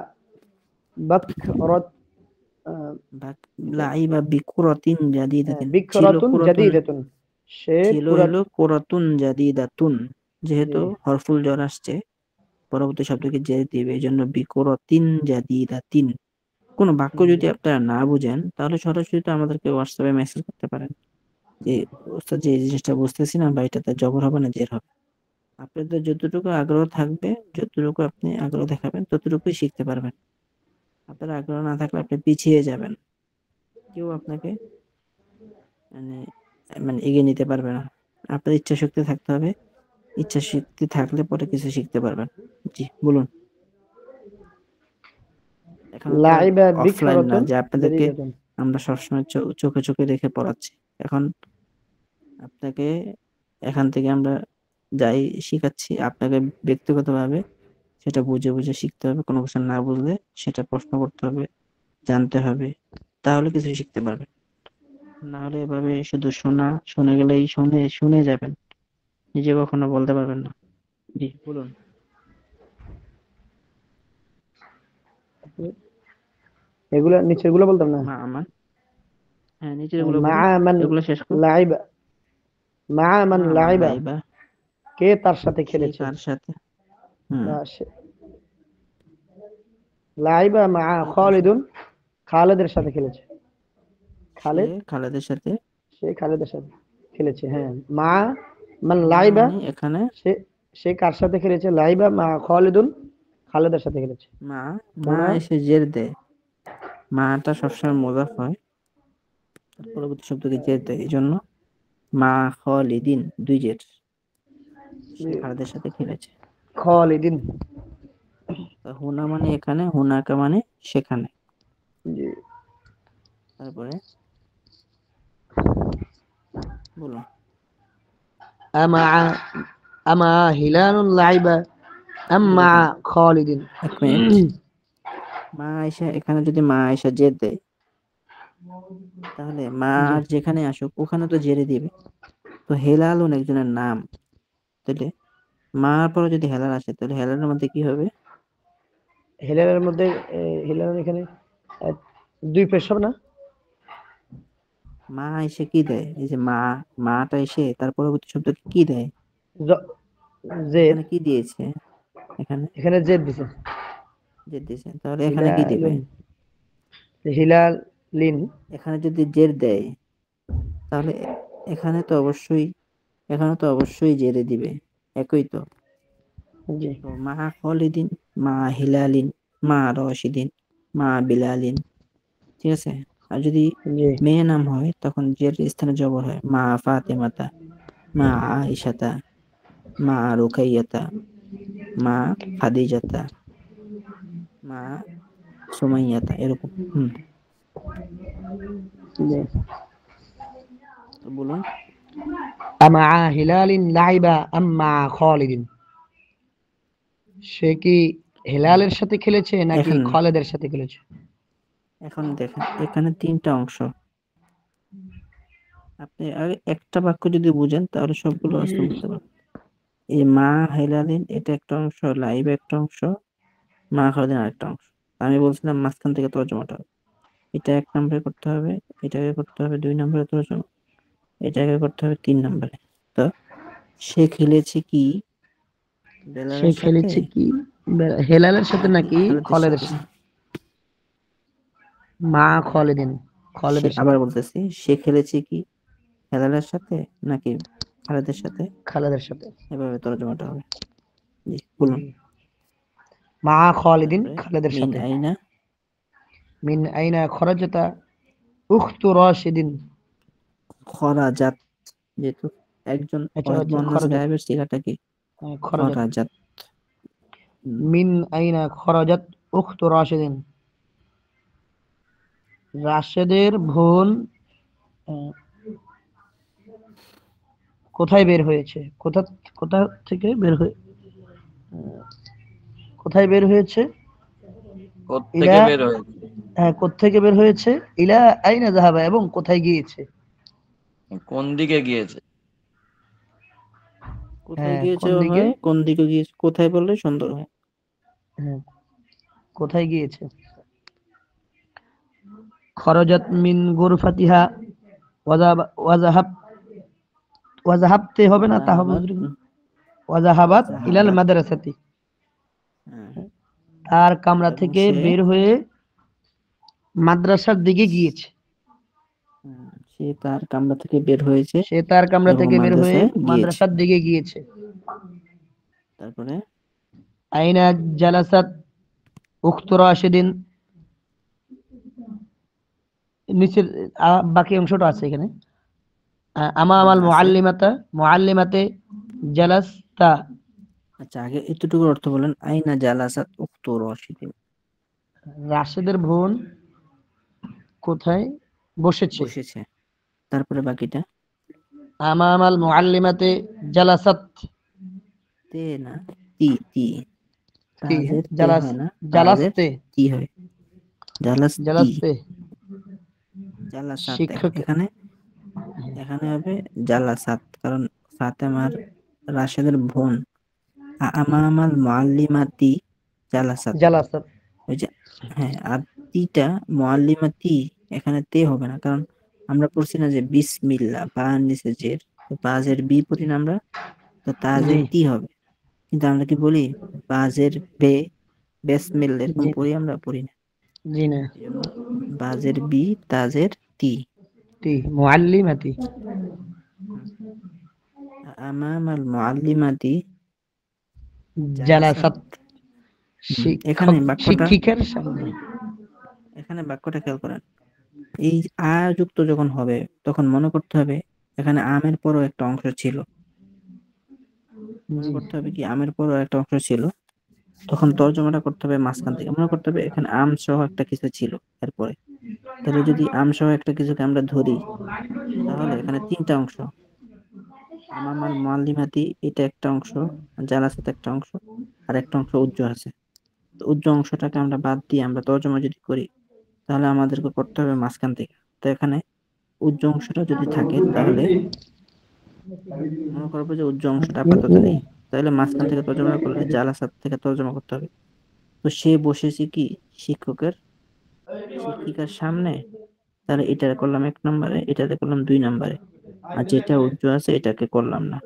বাকরাত, লাইবা বিকুরাতিন জাদিদাতিন, ছিল বিকরাতুন কুরাতুন, জাদিদাতুন, সে ছিল কুরাত। হলো কুরাতুন জাদিদাতুন। জি, যেহেতু হরফুল জ্বর আসছে, পরবর্তী শব্দকে জেদ দিবে, এই জন্য বিকুরাতিন জাদিদাতিন। কোন বাক্য জি, যদি আপনারা না বুঝেন তাহলে সরাসরি তো আমাদেরকে হোয়াটসঅ্যাপে মেসেজ করতে পারেন যে ওস্তাদ যে এই জিনিসটা বুঝতেছি না, বা এটাতে জবর হবে না জের হবে। আপনাদের যতটুকু আগ্রহ থাকবে, যতটুকু আপনি আগ্রহ দেখাবেন, ততটুকুই শিখতে পারবেন। আপনার আগ্রহ না থাকলে আপনি পিছিয়ে যাবেন, কেউ আপনাকে মানে মানে এগিয়ে নিতে পারবে না। আপনার ইচ্ছা শক্তি থাকতে হবে, ইচ্ছা শক্তি থাকলে পরে কিছু শিখতে পারবেন। জি বলুন। এখন তো আর লাইবা অফলাইন না বিকরাতুন যে আপনাদেরকে জাদিদাতুন। আমরা সবসময় চোখে চোখে রেখে পড়াচ্ছি। এখন আপনাকে এখান থেকে আমরা যাই শিখাচ্ছি, আপনাকে ব্যক্তিগতভাবে সেটা বুঝে বুঝে শিখতে হবে। কোনো কিছু না বুঝলে সেটা প্রশ্ন করতে হবে, জানতে হবে, তাহলে কিছু শিখতে পারবে। না হলে এভাবে শুধু শুনে গেলেই শুনে যাবেন, নিজে কখনো বলতে পারবেন না। জি বলুন। এগুলা নিচের গুলো বলতাম না। মা আমার, হ্যাঁ নিচের গুলো বলুন, মা মান এগুলো শেষ করুন। লাইবা, মা মান মা আমার লাইবা, লাইবা, কে তার সাথে সে খেলেছে? কার সাথে, হুম, লাইবা মা সে কার সাথে, খালিদুন, খালেদের সাথে খেলেছে। সে খালেদ, খালেদের সাথে সে খালেদের সাথে খেলেছে, হ্যাঁ। মা মান মা লাইবা, মানে এখানে সে সে কার সাথে খেলেছে? লাইবা মা খালিদুন, খালেদের সাথে খেলেছে। মা মা হুনা এসে জের দেয়, মাটা সবসময় মুজাফ হয়, তার পরবর্তী শব্দকে জের দেয়, এই জন্য মা খালিদিন দুই জের, সে খালেদের সাথে খেলেছে। খালিদিন। তো হুনা মানে এখানে, হুনাকা মানে সেখানে। জি। তারপরে বলুন। আমা আমা হিলালুন লাইবা এই আম্মা দেখেন খালিদিন। 1 মিনিট, মা আয়েশা এখানে যদি মা আয়েশা জের দেয়, তাহলে মা জি। আর যেখানে আসুক ওখানে তো জেরে দিবে। তো হেলালুন একজনের নাম, তাহলে মার পরে যদি হেলাল আসে তাহলে হেলালের মধ্যে কি হবে? হিলালের মধ্যে হিলাল এখানে দুই পেশ হবে না? মা এসে কি দেয়? এই যে মা, মাটা এসে তার পরবর্তী শব্দ কি দেয়? জেদ, এখানে কি দিয়েছে? এখানে এখানে জেদ দিছে। জের দিয়েছে, তাহলে এখানে কি দিবে? হিলালুন, হিলালিন। এখানে যদি জের দেয় তাহলে এখানে তো অবশ্যই, এখানে তো অবশ্যই জেরে দিবে, একই তো। জি। তো মা খালিদিন, মা হিলালিন, মা রশিদিন, মা বিলালিন, ঠিক আছে। আর যদি জি। মেয়ে নাম হয় তখন জের স্থানে জবর হয়, মা ফাতেমাতা, মা আয়েশাতা, মা রুকাইয়াতা, মা খাদিজাতা, মা সুমাইয়াতা, এরকম। জি। তো বলুন। আমা হিলালিন লাইবা আম্মা খালিদিন, সে কি হেলালের সাথে খেলেছে নাকি এখন খালেদের সাথে খেলেছে? এখন দেখেন এখানে 3টা অংশ, আপনি আগে একটা বাক্য যদি বুঝেন তাহলে সবগুলো অর্থ বুঝতে পারবেন। এই মা হেলালিন এটা একটা অংশ, লাইভ একটা অংশ, মা খালিদিন আরেকটা অংশ। আমি বলছিলাম মাঝখান থেকে তর্জমাটা, এটা 1 নম্বরে করতে হবে, এটাকে করতে হবে 2 নম্বরে তর্জমা, এটাকে করতে হবে 3 নম্বরে। তো সে খেলেছে কি সে বেলালের সাথে খেলেছে কি হেলালের সাথে নাকি নাকি খালেদের খালেদের সাথে? সাথে? মা খালিদিন, সে খালেদের সাথে। আবার বলতেছি, সে খেলেছে কি হেলালের সাথে নাকি খালেদের সাথে? খালেদের সাথে। এভাবে তর্জমাটা হবে। জি বলুন। মা খালিদিন, তারপরে খালেদের মিন সাথে। আইনা, মিন আইনা খরাজাতা উখতু রাশিদিন। খরাজাত, যেহেতু একজন এটা ওয়াহিদ হচ্ছে মুয়ান্নাস খরাজাত, গায়েবের সিগাটা কি? খরাজাত। খরাজাত। মিন আইনা খরাজাত উখতু রাশিদিন, রাশেদের বোন আহ, কোথায় বের হয়েছে? কোথা কোথা থেকে বের হয়ে কোথায় বের হয়েছে? কোত্থেকে ইলা, বের হয়েছে? কোত্থেকে বের হয়েছে? ইলা আইনা যাহাবা, এবং কোথায় গিয়েছে? কোন দিকে গিয়েছে? কোথায় হ্যাঁ, গিয়েছে কোন দিকে? হয়, কোন দিকে গিয়েছে, কোথায় বললে সুন্দর হয়। হ্যাঁ, কোথায় গিয়েছে? খরজাত মিন গুরফাতিহা ওয়াজাহাব, ওয়াজাহাবতে হবে না, তা হবে ওয়াজাহাবাত, হুজুর। ওয়াজাহাবাত ইলাল ওয়াজাহাবাত, মাদ্রাসাতি, হ্যাঁ, তার কামরা এবং থেকে সে, বের হয়ে মাদ্রাসার দিকে গিয়েছে। সে তার কামরা থেকে বের হয়েছে সে তার কামরা এবং থেকে বের হয়ে মাদ্রাসায় গিয়েছে। মাদ্রাসার দিকে গিয়েছে। তারপরে আইনা জালাসাত উখতু রাশিদিন, নিচের বাকি অংশটা আছে এখানে। আমা আমাল আছে। মুআল্লিমাতে জালাসতা। আচ্ছা আগে এতটুকু অর্থ বলেন, আইনা জালাসাত উখতু রশিদিন, রাশেদের বোন কোথায় বসেছে? বসেছে। তারপরে বাকিটা আমা আমাল মুআল্লিমাতে জালাসাত। তে না, তি তি, তি, তাজের তে জালাস, হয় না, তাজের জালাসতে, তি হয়, জালাস্তি, জালাসতে। জালাসাত। শিক্ষক, এখানে এখানে হবে জালাসাত, কারণ ফাতেমার রাশেদের বোন আমাল মুআল্লিমাতি জালাসাত, জালাসাত। ওই যে, হ্যাঁ। আর তিটা মুআল্লিমাতি, এখানে তে হবে না, কারণ আমরা পড়ছি না যে বিসমিল্লাহ, বা নিচে জের, তো বাজের বি পড়ি না আমরা, তো জি। তাজের তি হবে। কিন্তু আমরা কি বলি বাজের বে, বেসমিল্লাহ এরকম জি। পড়ি? আমরা পড়ি না। জি না। এই জন্য বাজের বি, তাজের তি, মুআল্লিমাতি আমামাল মুআল্লিমাতি জালাসাত এখানে বাক্যটা শিক্ষিকার সামনে। এখানে বাক্যটা খেয়াল করেন, এই আ যুক্ত যখন হবে তখন মনে করতে হবে এখানে আমের পরও একটা অংশ ছিল, মনে জি করতে হবে কি আমের পরও একটা অংশ ছিল, তখন তর্জমাটা করতে হবে মাঝখান থেকে, মনে করতে হবে এখানে আম সহ একটা কিছু ছিল এরপরে। তাহলে যদি আম সহ একটা কিছুকে আমরা ধরি তাহলে এখানে তিনটা অংশ, আমামাল মুআল্লিমাতি এটা একটা অংশ, জালাসাত একটা অংশ, আর একটা অংশ উজ্জ আছে। তো উজ্জ অংশটাকে আমরা বাদ দিয়ে আমরা তর্জমা যদি করি তাহলে আমাদেরকে করতে হবে মাঝখান থেকে। তো এখানে উজ্জ অংশটা যদি থাকে তাহলে মনে করবো যে উজ্জ অংশটা আপাতত নেই, তাহলে মাঝখান থেকে তর্জমা করলে জালাসাত থেকে তর্জমা করতে হবে। তো সে বসেছে কি শিক্ষিকার সামনে, তাহলে এটা করলাম 1 নম্বরে, এটাতে করলাম 2 নম্বরে, আর যেটা উজ্জ আছে এটাকে করলাম না।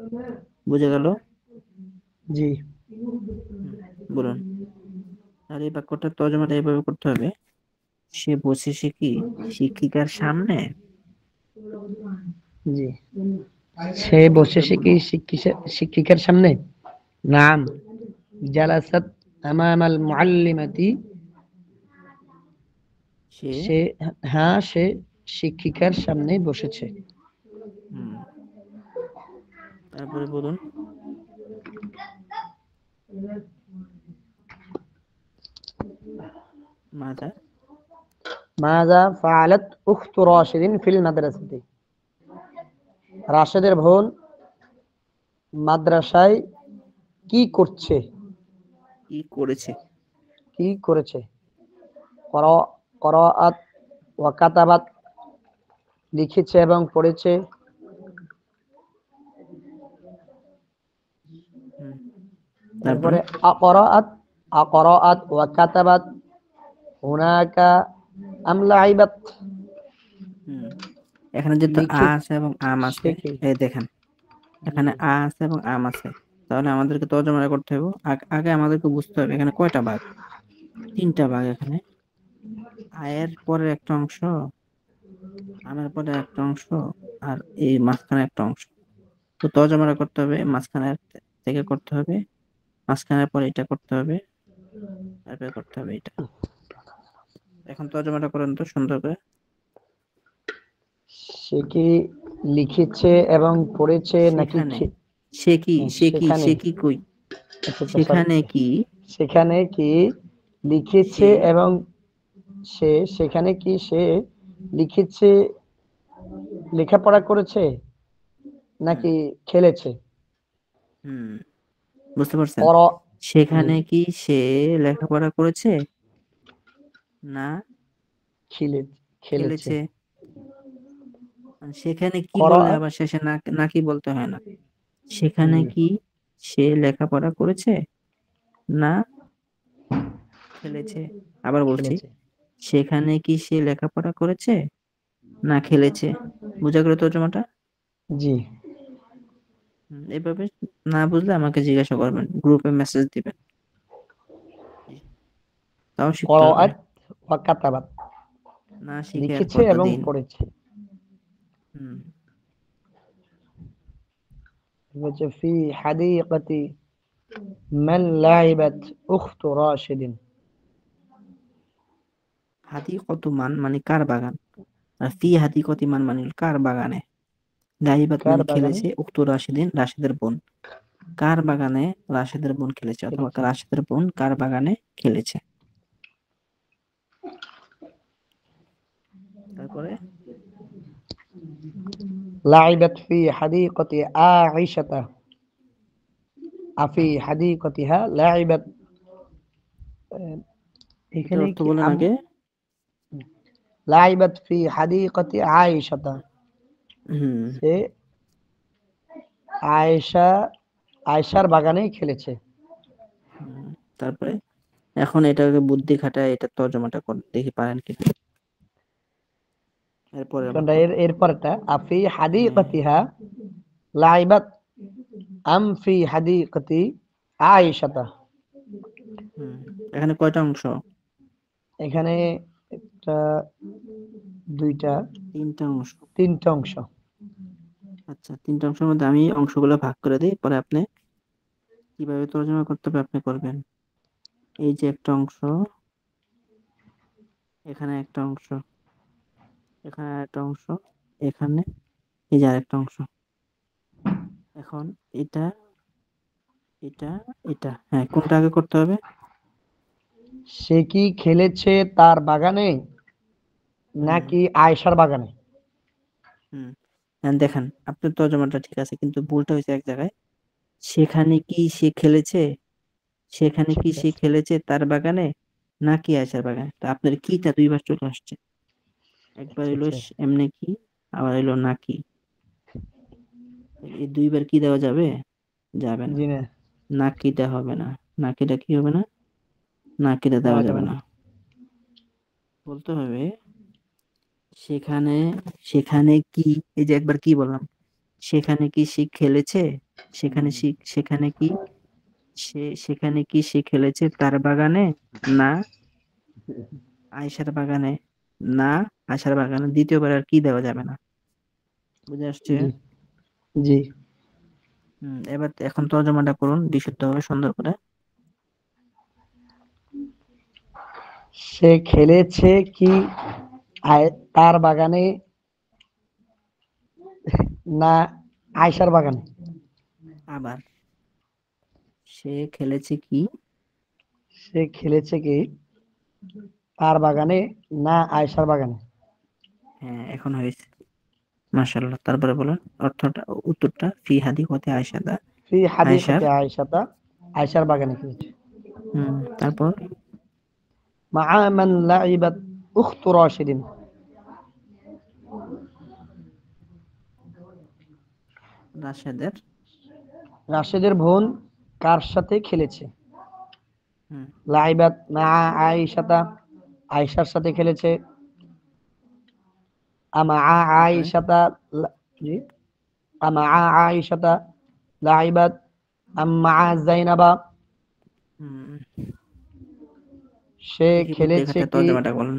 বুঝে গেল? জি বলুন। আর এই বাক্যটার তর্জমাটা এইভাবে করতে হবে, সে বসেছে কি শিক্ষিকার সামনে। জি সে বসেছে কি শিক্ষিকার সামনে। নাম জালাসাত আমামাল মুআল্লিমাতি সে সে হ্যাঁ সে শিক্ষিকার সামনে বসেছে। হুম, তারপরে বলুন। মাথা মাযা ফাআলাত উখতু রাশিদিন ফিল মাদ্রাসাতি। রাশেদের বোন মাদ্রাসায় কি করছে। কি করেছে? কি করেছে। করাআত ওয়া কাতাবাত লিখেছে এবং পড়েছে। তারপরে তারপরে আকরাআত ওয়া কাতাবাত হুনাকা আম লাইবাত। এখানে যেহেতু আ লিখে আছে এবং আম আছে, সে কি এই দেখেন এখানে আ আছে এবং আম আছে, তাহলে আমাদেরকে তর্জমা করতে হবে। আগে আমাদেরকে বুঝতে হবে এখানে কয়টা ভাগ। 3টা ভাগ। এখানে আয়ের পরের একটা অংশ, আমের পরে একটা অংশ, আর এই মাঝখানে একটা অংশ। তো তর্জমাটা করতে হবে মাঝখানের থেকে করতে হবে, মাঝখানের পরে এটা করতে হবে, তারপরে করতে হবে এটা। এখন তর্জমাটা করেন তো সুন্দর করে। সে কি লিখেছে এবং পড়েছে নাকি সেখানে সে কি সেখানে কই আচ্ছা, সেখানে sorry। কি সেখানে কি লিখেছে সে এবং সেখানে কি সে লিখেছে লেখাপড়া করেছে নাকি খেলেছে। হুম, বুঝতে পারছেন? পর সেখানে কি সে লেখাপড়া করেছে না খেলেছে। খেলেছে? সেখানে কি বললে করাআত আবার শেষে নাকি বলতে হয় না। সেখানে কি সে লেখাপড়া করেছে না খেলেছে? আবার বলছি, খেলেছে। সেখানে কি সে লেখাপড়া করেছে না খেলেছে? বুঝা গেল তর্জমাটা? জি এভাবে না বুঝলে আমাকে জিজ্ঞাসা করবেন, গ্রুপে মেসেজ দিবেন, তাও শিখতে হবে। করাআত ওয়া কাতাবাত না শিখে আর লিখেছে এবং কতদিন। পড়েছে। হচ্ছে ফি হাদিকাতি মান লাইবাত উখতু রাশিদিন। হাদিকত মান মানে কার বাগান, আর ফি হাদিকতি মান মানে কার বাগানে, লাইবাত কার মানে বাগানে খেলেছে, উক্ত রাশিদিন রাশিদের বোন, কার বাগানে রাশিদের বোন খেলেছে, অথবা খেলেছে। রাশিদের বোন কার বাগানে খেলেছে। তারপরে লাইবাত ফি হাদিকাতি আইশাতা আফি হাদিকাতিহা লাইবাত। এটার এখানে অর্থ কি বলেন আগে। লাইবাত ফি হাদিকাতি আইশাতা। সে আয়েশার বাগানে খেলেছে। তারপরে এখন এটাকে বুদ্ধি খাটায় এটা তর্জমাটা কর দেখি পারেন কি। এরপরে এরপরটা আফি হাদিকাতিহা লাইবাত আম ফি হাদিকাতি আয়েশাতা। এখানে কয়টা অংশ? এখানে একটা দুইটা, তিনটা অংশ। তিনটা অংশ। আচ্ছা, তিনটা অংশের মধ্যে আমি অংশগুলো ভাগ করে দিই, পরে আপনি কিভাবে তর্জমা করতে হবে আপনি করবেন। এই যে একটা অংশ, এখানে একটা অংশ, এখানে একটা অংশ, এখানে এই যে আরেকটা অংশ। এখন এটা এটা এটা হ্যাঁ, কোনটা আগে করতে হবে? সে কি খেলেছে তার বাগানে নাকি আয়েশার বাগানে? দেখেন আপনার তর্জমাটা ঠিক আছে, কিন্তু ভুলটা হয়েছে এক জায়গায়। সেখানে কি সে খেলেছে, সেখানে কি সে খেলেছে তার বাগানে নাকি আয়েশার বাগানে? তো আপনার কিটা দুইবার চলে আসছে, একবার আচ্ছা, এলো আচ্ছা। এমনি কি, আবার এলো নাকি। এই দুইবার কি দেওয়া যাবে? যাবে না। জি না, নাকিটা হবে না। নাকিটা কি হবে না? নাকিটা দেওয়া দেওয়া যাবে যাবে না। না। বলতে হবে সেখানে, সেখানে কি, এই যে একবার কি বললাম, সেখানে কি সে খেলেছে, সেখানে কি সেখানে কি সে খেলেছে তার বাগানে না আয়েশার বাগানে, না আয়েশার বাগানে। দ্বিতীয়বার আর কি দেওয়া যাবে না। বুঝে আসছে? জি, জি। এবার এখন তর্জমাটা করুন বিশুদ্ধভাবে সুন্দর করে। সে খেলেছে কি তার বাগানে না আয়েশার বাগানে? আবার সে খেলেছে কি, সে খেলেছে কি তার বাগানে না আয়েশার বাগানে? হ্যাঁ এখন হয়েছে, মাশাআল্লাহ। তারপরে বলেন অর্থটা, উত্তরটা ফি হাদিকতে আয়েশা দা, ফি আয়েশার। হাদিকতে আয়েশাতা, আয়েশার বাগানে খেলেছে। তারপর মা মান লাইবাত উখতু রাশিদিন, রাশেদের। রাশেদের বোন কার সাথে খেলেছে? হুম লাইবাত মা আয়েশাতা, আয়েশার সাথে খেলেছে। আমা তারপরে আয়েশাতা, জি, আমা আয়েশাতা লাইবাত আম্মা জাইনাবা, হুম সে দেখি বুদ্ধি খেলেছে খাটে কি, তর্জমাটা বলেন।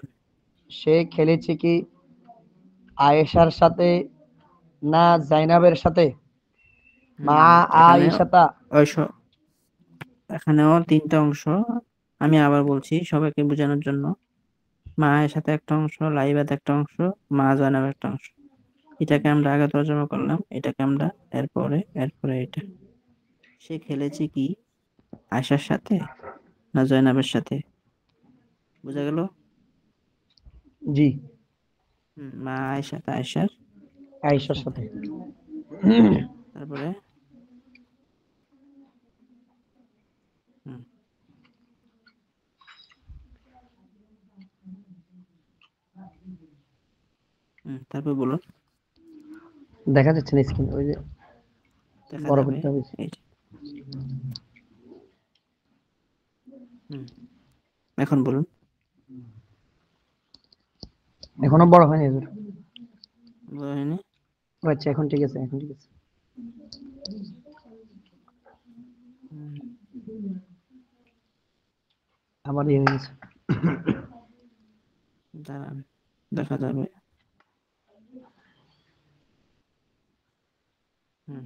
সে খেলেছে কি আয়েশার সাথে না জাইনাবের সাথে? মা এখানে আয়েশাতা, এখানেও তিনটা অংশ। আমি আবার বলছি সবাইকে বোঝানোর জন্য। মায়ের সাথে একটা অংশ, লাইবাত একটা অংশ, মা জানাব একটা অংশ। এটাকে আমরা আগে তর্জমা করলাম, এটাকে আমরা এরপরে এটা। সে খেলেছে কি আয়েশার সাথে না জয়নাবের সাথে? বোঝা গেল? জি, মা আয়েশার আয়েশার সাথে। সাথে। তারপরে হুম তারপর বলুন। দেখা যাচ্ছে না স্ক্রিন, ওই যে দেখা বড় যাবে করতে হবে। এই যে। এখন বলুন। এখনো বড় হয়নি হুজুর। বোঝা হয়নি? ও আচ্ছা, এখন ঠিক আছে, এখন ঠিক আছে। হুম, আবার ইয়ে হয়ে গেছে। দাঁড়ান, দেখা যাবে। হুম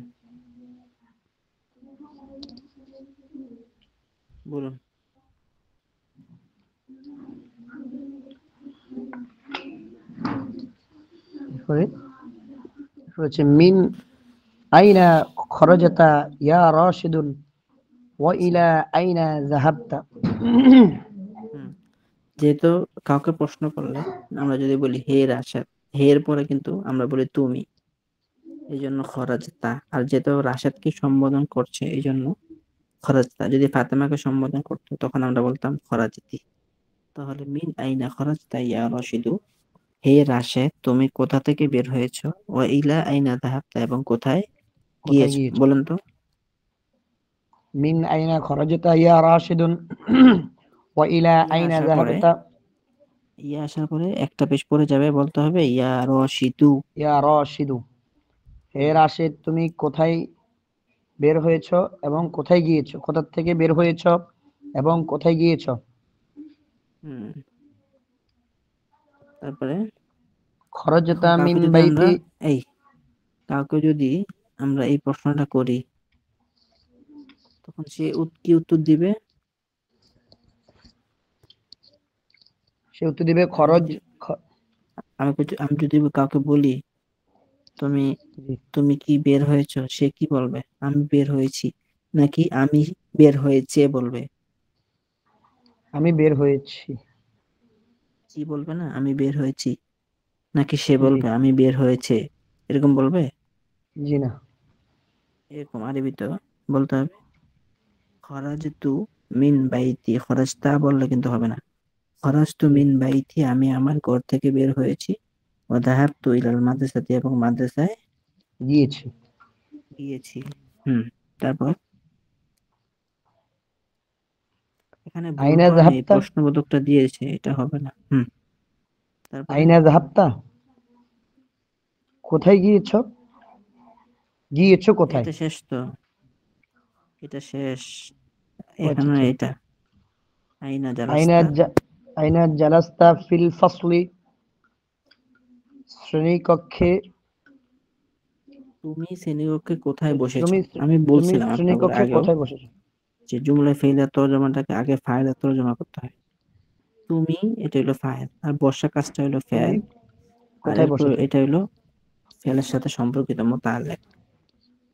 বলুন। এরপরে হচ্ছে মিন আইনা খরজাতা ইয়া রাশিদুন ওয়া ইলা আইনা যাহাবতা। হুম যেহেতু কাউকে প্রশ্ন করলে আমরা যদি বলি হে রাশেদ, হে এর পরে কিন্তু আমরা বলি তুমি, এই জন্য খরাজতা। আর যেহেতু রাশেদকে সম্বোধন করছে এই জন্য খরাজতা। যদি ফাতেমাকে সম্বোধন করতো তখন আমরা বলতাম খরাজতি। তাহলে মিন আইনা খরাজতা ইয়া রশিদু, হে রাশেদ তুমি কোথা থেকে বের হয়েছো, ও ইলা আইনা যাহাবতা এবং কোথায় কোথায় গিয়েছো? গিয়েছো? বলেন তো। মিন আইনা খরজাতা ইয়া রাশিদুন ওয়া ইলা ইয়া আইনা আসার পরে, যাহাবতা। ইয়া আসার পরে একটা পেশ পরে যাবে, বলতে হবে ইয়া রশিদু। ইয়া রাশিদু, হে রাশিদ তুমি কোথায় বের হয়েছো এবং কোথায় গিয়েছো? কোথা থেকে বের হয়েছো এবং কোথায় গিয়েছো? হুম তারপরে খরজতা এখন মিন কাউকে যদি আমরা বাইতি এই কাউকে যদি আমরা এই প্রশ্নটা করি, তখন সে কি উত্তর দিবে? সে উত্তর দিবে আমি খরজ যদি আমি যদি কাউকে বলি তুমি জি, তুমি কি বের হয়েছো, সে কি বলবে? আমি বের হয়েছি, নাকি আমি বের হয়েছে বলবে? আমি বের হয়েছি। কি বলবে না, আমি বের হয়েছি, নাকি সে জি বলবে আমি বের হয়েছে, এরকম বলবে? জি না। এরকম আরবিতে বলতে হবে খরাজতু মিন বাইতি। খরাজতা বললে কিন্তু হবে না। খরাজতু জি মিন বাইতি, আমি আমার ঘর থেকে বের হয়েছি। ওয়া যাহাবতু ইলাল মাদ্রাসাতি, এবং মাদ্রাসায় গিয়েছি। গিয়েছি। তারপর এখানে আইনা বলবো আমি এই জাহাবতা, প্রশ্নবোধকটা দিয়েছে, এটা হবে না। তারপরে আইনা জাহাবতা, কোথায় গিয়েছো? গিয়েছো কোথায়? এটা শেষ তো, এটা শেষ। ও আচ্ছা এখানে আচ্ছা। এটা আইনা আইনা জালাস্তা। আইনা জালাস্তা ফিল ফাসলি, শ্রেণীকক্ষে তুমি শ্রেণীকক্ষে কোথায় বসেছো? তুমি আমি তুমি বলছিলাম আপনাকে শ্রেণীকক্ষে আগেও কোথায় বসেছো? যে জুমলায় ফেইলের তরজমাটাকে আগে ফাইলের তরজমা করতে হয়। তুমি, এটা হলো ফাইল, আর বর্ষা কাজটা হলো তুমি ফেল, আর কোথায় এরপর বসেছো? এটা হলো ফেলের সাথে সম্পর্কিত মোতালেক।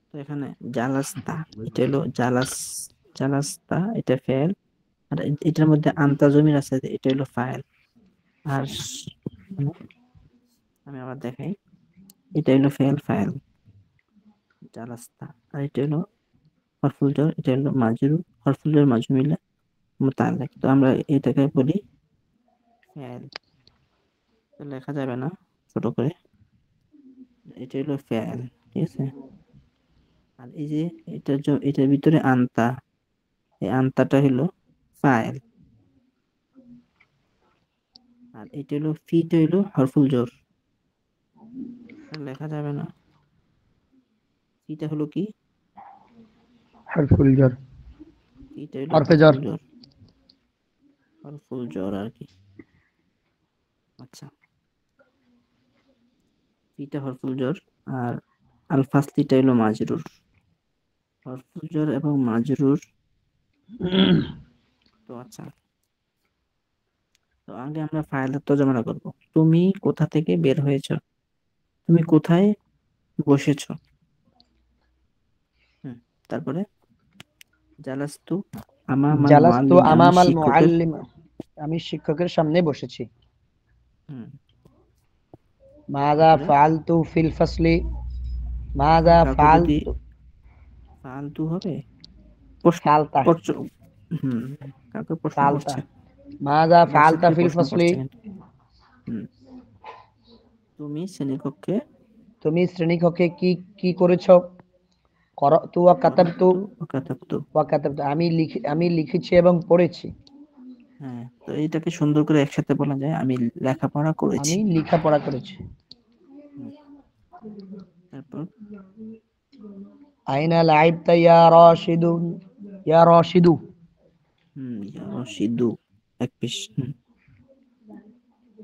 তো এখানে জালাস্তা, এটা হলো জালাস্তা, এটা ফেল, আর এটার মধ্যে আন্তা জমির আছে, এটা হলো ফাইল। আর আমি আবার দেখাই, এটা হলো ফেল ফাইল জালাস্তা, আর এটা হলো হরফুল জর, এটা হলো মাজরুর, হরফুল জর মাজরুর মিলে মোতালেক। তো আমরা এটাকে বলি ফেল। তো লেখা যাবে না ছোট করে, এটা হলো ফেল, ঠিক আছে। আর এই যে এটার ভিতরে আন্তা, এই আন্তাটা হলো ফাইল, আর এটা হলো ফিটা হলো হরফুল জোর, লেখা যাবে না। ফিটা হলো কি? হরফুল jar, ফিটা হলো হরফে jar। হরফুল জোর, হরফুল জোর আর কি। আচ্ছা, ফিটা হরফুল জোর, আর আল ফাসলিটা হলো মাজরুর। হরফুল জোর এবং মাজরুর। তো আচ্ছা, তো আগে আমরা ফাইলের তর্জমাটা করব। তুমি কোথা থেকে বের হয়েছো? তুমি কোথায় বসেছো? তারপরে জালাস্তু আমামাল জালাস্তু মুআল্লিম, আমি আমামাল শিক্ষকের। মুআল্লিম, আমি শিক্ষকের সামনে বসেছি। হুম মাযা তারপরে ফাআলতু ফিল ফাসলি, এখন মাযা কাউকে যদি ফাআলতু ফালতু হবে, প্রশ্ন ফালতা প্রশ্ন হুম কাউকে প্রশ্ন ফালতা, করছে, মাযা ফাআলতা ভার্সিটিতে ফিল প্রশ্ন ফাসলি, করছে কিন্তু। হুম তুমি শ্রেণীকক্ষে তুমি শ্রেণীকক্ষে কি কি করেছো? করাতু ওয়া কাতাবতু করাতু ও কাতাবতু। ওয়া কাতাবতু, আমি লিখেছি এবং পড়েছি। হ্যাঁ, তো এটাকে সুন্দর করে একসাথে বলা যায়, আমি লেখাপড়া করেছি। আমি লেখাপড়া করেছি। হুম, তারপর আইনা লাইবতা ইয়া রাশিদুন, ইয়া রাশিদু, ইয়া রশিদু, এক পিস।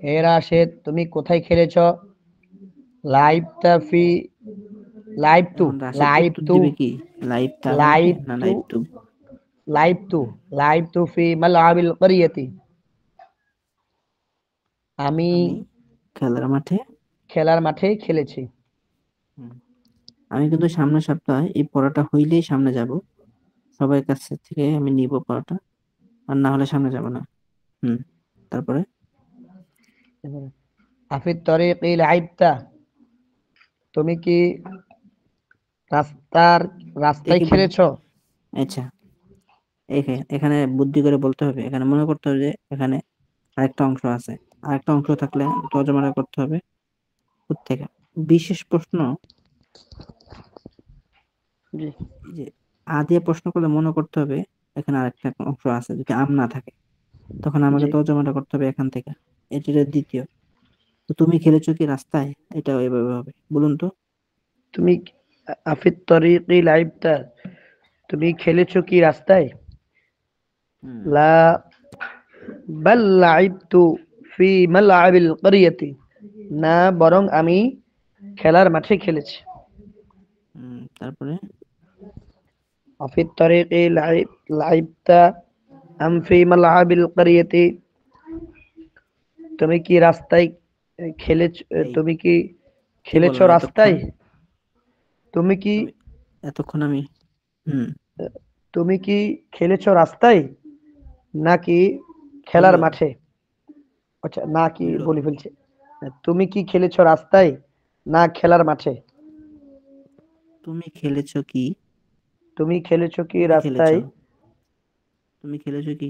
হে রাশেদ তুমি কোথায় খেলেছো? লাইবতা ফি লাইবতু এখন রাশেদ উত্তর লাইবতু দিবে কি? লাইভ তা বলবে না লাইবতু লাইভ টু? লাইবতু লাইবতু ফি মালআবিল ক্বরিয়াতি, আমি আমি খেলার মাঠে। খেলার মাঠে খেলেছি। হুম, আমি কিন্তু সামনের সপ্তাহে এই পড়াটা হইলেই সামনে যাব, সবার কাছ থেকে আমি নিব পড়াটা, আর না হলে সামনে যাব না। তারপরে আফিত তরিকি লাইবতা, তুমি কি রাস্তায় একে বুদ্ধি, খেলেছো? আচ্ছা, এখানে বুদ্ধি করে বলতে হবে। এখানে মনে করতে হবে যে এখানে আরেকটা অংশ আছে, আরেকটা অংশ থাকলে তর্জমাটা করতে হবে থেকে। বিশেষ প্রশ্ন, জি এই যে আ দিয়ে প্রশ্ন করলে মনে করতে হবে এখানে আরেকটা অংশ আছে। যদি আম না থাকে তখন আমাকে জি। তর্জমাটা করতে হবে এখান থেকে। এটা হলো দ্বিতীয়। তো তুমি খেলেছো কি রাস্তায়, এটা এভাবে হবে, বলুন তো। তুমি আফিত তরিকি লাইবতা, তুমি খেলেছো কি রাস্তায়? হুম লা বাল লাইবতু ফি মালআবিল ক্বরিয়াতি, না, বরং আমি খেলার মাঠে খেলেছি। তারপরে وفي الطريق لعبت أم في ملعب القرية তুমি কি রাস্তায় খেলেছ এই তুমি কি কি খেলেছো বললাম এতক্ষণ? রাস্তায়? তুমি কি তুমি এতক্ষণ আমি হুম তুমি কি খেলেছো রাস্তায় নাকি খেলার হইলো মাঠে? আচ্ছা, না কি হইলো বলে ফেলছে। তুমি কি খেলেছো রাস্তায় না খেলার মাঠে? তুমি খেলেছো কি? তুমি খেলেছো কি তুমি খেলেছো রাস্তায়? তুমি খেলেছো কি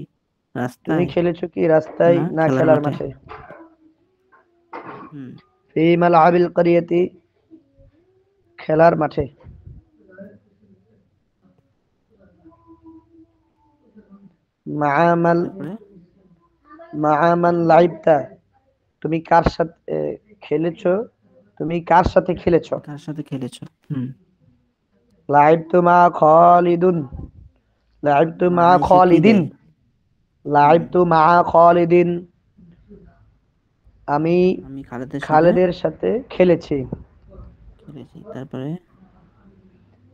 তুমি রাস্তায় খেলেছো কি রাস্তায় না না খেলার খেলার মাঠে? মাঠে? হুম ফি মালআবিল ক্বরিয়াতি খেলার মাঠে। মা'আমান তারপরে মা'আমান লাইবতা তুমি কার সাথে খেলেছো? তুমি কার সাথে খেলেছো? কার সাথে খেলেছো? হুম লাইবতু মা খালিদুন লাইবতু মা মা এসে কি খালিদিন দেয়? হুম লাইবতু মা খালিদিন আমি আমি খালেদের সাথে খালেদের সাথে খেলেছি। খেলেছি। তারপরে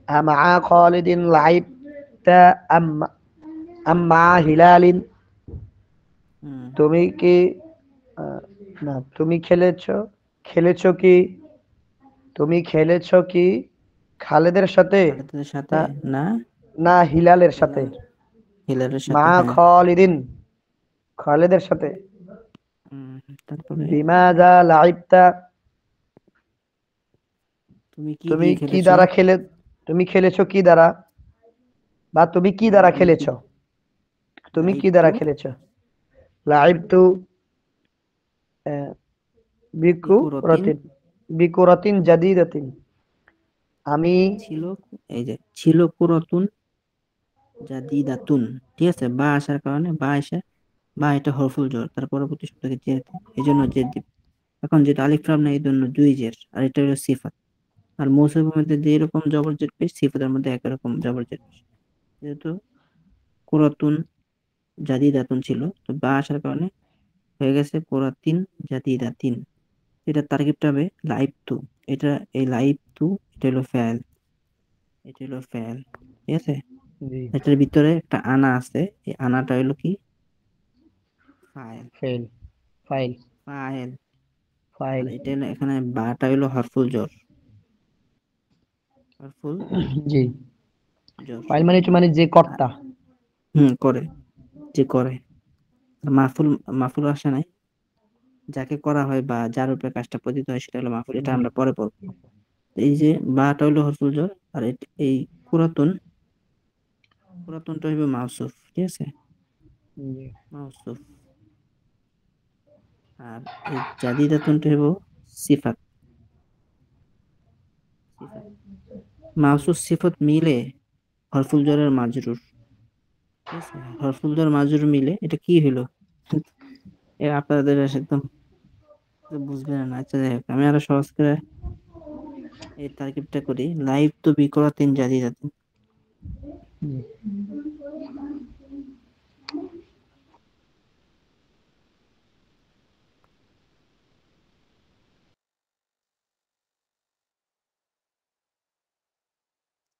মা খালিদিন লাইবতা আম আম মা হিলালিন হুম তুমি কি আহ, না তুমি খেলেছো কি তুমি খেলেছো কি খালেদের সাথে খালেদের সাথে না না না হিলালের সাথে? হিলাল হিলালের মা সাথে হ্যাঁ খালিদিন খালেদের সাথে। হুম তারপরে বিমাজা লাইবতা তুমি কি তুমি দিয়ে কি খেলেছো? দ্বারা তুমি খেলেছো কি দ্বারা বা তুমি কি দ্বারা তুমি কি খেলেছো? তুমি কি লাইভ দ্বারা টু খেলেছো? লাইবতু আহ, বিকুরতিন বিকুরাতিন বিকুরাতিন জাদিদাতিন আমি ছিল এই যে ছিল কুরতুন জাদিদাতুন ঠিক আছে বা আসার কারণে বা এসে বা এটা হরফুল জোর তার পরবর্তী শব্দকে জের এই জন্য জের দিব এখন যেটা আলিফ লাম না এই জন্য দুই জের আর এটা হলো সিফাত আর মৌসুফের মধ্যে যে এরকম জবর জের পেশ সিফাতের মধ্যে একরকম জবর জের পেশ যেহেতু কুরাতুন জাদিদাতুন ছিল তো বা আসার কারণে হয়ে গেছে কুরাতিন জাদিদাতিন এটা তারকিবটা হবে লাইভ টু এটা এই লাইভ টু এটা হলো ফেল এটা হলো ফেল ঠিক আছে জি এটার ভিতরে একটা আনা আছে এই আনাটা হলো কি ফাইল ফেল ফাইল ফাইল আর ফাইল এটা হলো এখানে বাটা হলো হরফুল জোর হরফুল জি জোর ফাইল মানে হচ্ছে মানে যে আর কর্তা। করে যে করে আর মাফুল মাফুল আসে নাই যাকে করা হয় বা যার উপরে কাজটা পতিত হয় সেটা হলো মাফুল এটা জি আমরা পরে পড়বো তো এই যে বাটা হলো হরফুল জোর আর এই পুরাতন পুরাতনটা হইবে মাউসুফ ঠিক আছে জি মাউসুফ আর এই জাদিদাতুনটা হইব সিফাত সিফাত মাউসুফ সিফাত মিলে হরফুল জরের মাজরুর ঠিক আছে হরফুল জর মাজরুর মিলে এটা কি হইলো আপনাদের একদম বুঝবে না আচ্ছা যাই হোক আমি আরো সহজ করে এই তারকিবটা করি লাইভ তো বিকরাতিন জাদিদাতিন জি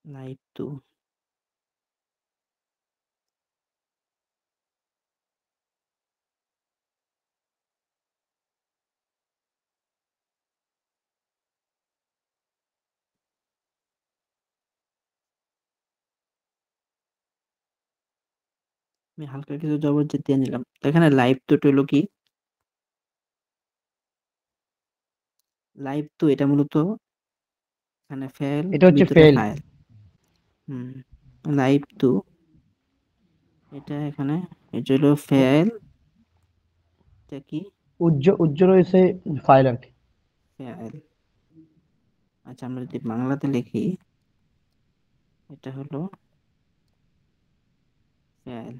লাইভ তো আমি হালকা কিছু জবরজের দিয়ে নিলাম তো এখানে লাইভ তো হলো কি লাইভ তো এটা মূলত এখানে ফেল এটা হচ্ছে ভিতরে ফেল। ফাইল হুম লাইভ তো এটা এখানে এটা হলো ফেল এটা কি উজ্জ্বল রয়েছে ফাইল আর কি। ফেল আচ্ছা আমরা যদি বাংলাতে লিখি এটা হলো ফেল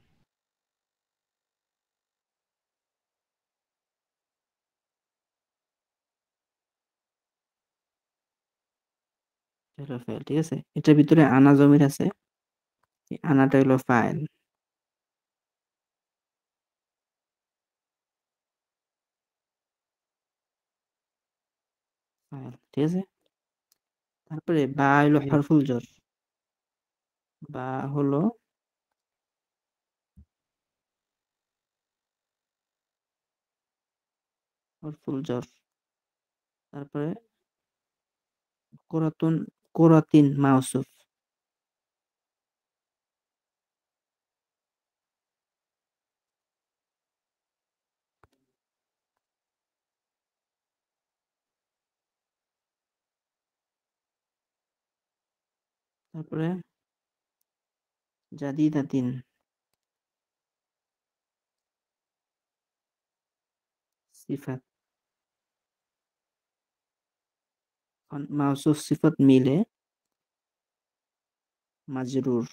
এটা হলো ফেল ঠিক আছে এটার ভিতরে আনা জমির আছে এই আনাটা হলো ফাইল ঠিক আছে। তারপরে বা হলো জি। হরফুল জর, বা হলো হরফুল জর। তারপরে কোরাতুন, কোরাতিন মাউসুফ। তারপরে জাদিদাতিন, সিফাত। মাউসুফ সিফাত মিলে মাজরুর।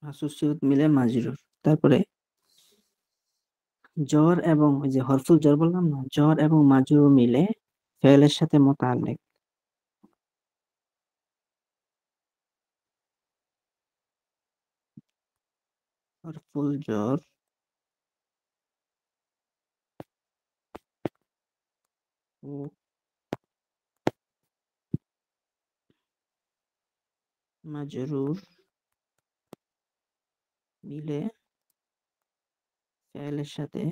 মাউসুফ সিফাত মিলে মাজরুর। তারপরে জ্বর এবং ওই যে হরফুল জ্বর বললাম না, জ্বর এবং মাজরুর মিলে ফেলের সাথে মোতালেক। হরফুল জ্বর ও মাজরুর মিলে ফেলের সাথে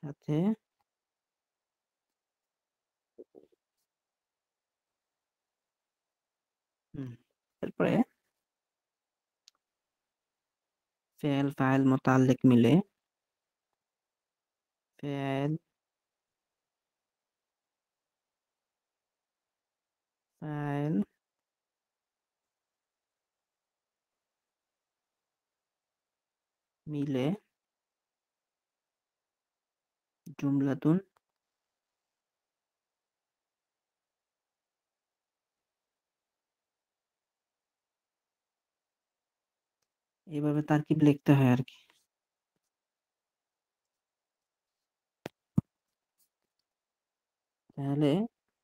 সাথে তারপরে ফেল ফাইল মোতালেক মিলে ফেল ফাইল মিলে জুমলাতুন এইভাবে তারকিব লিখতে হয় আর কি। তাহলে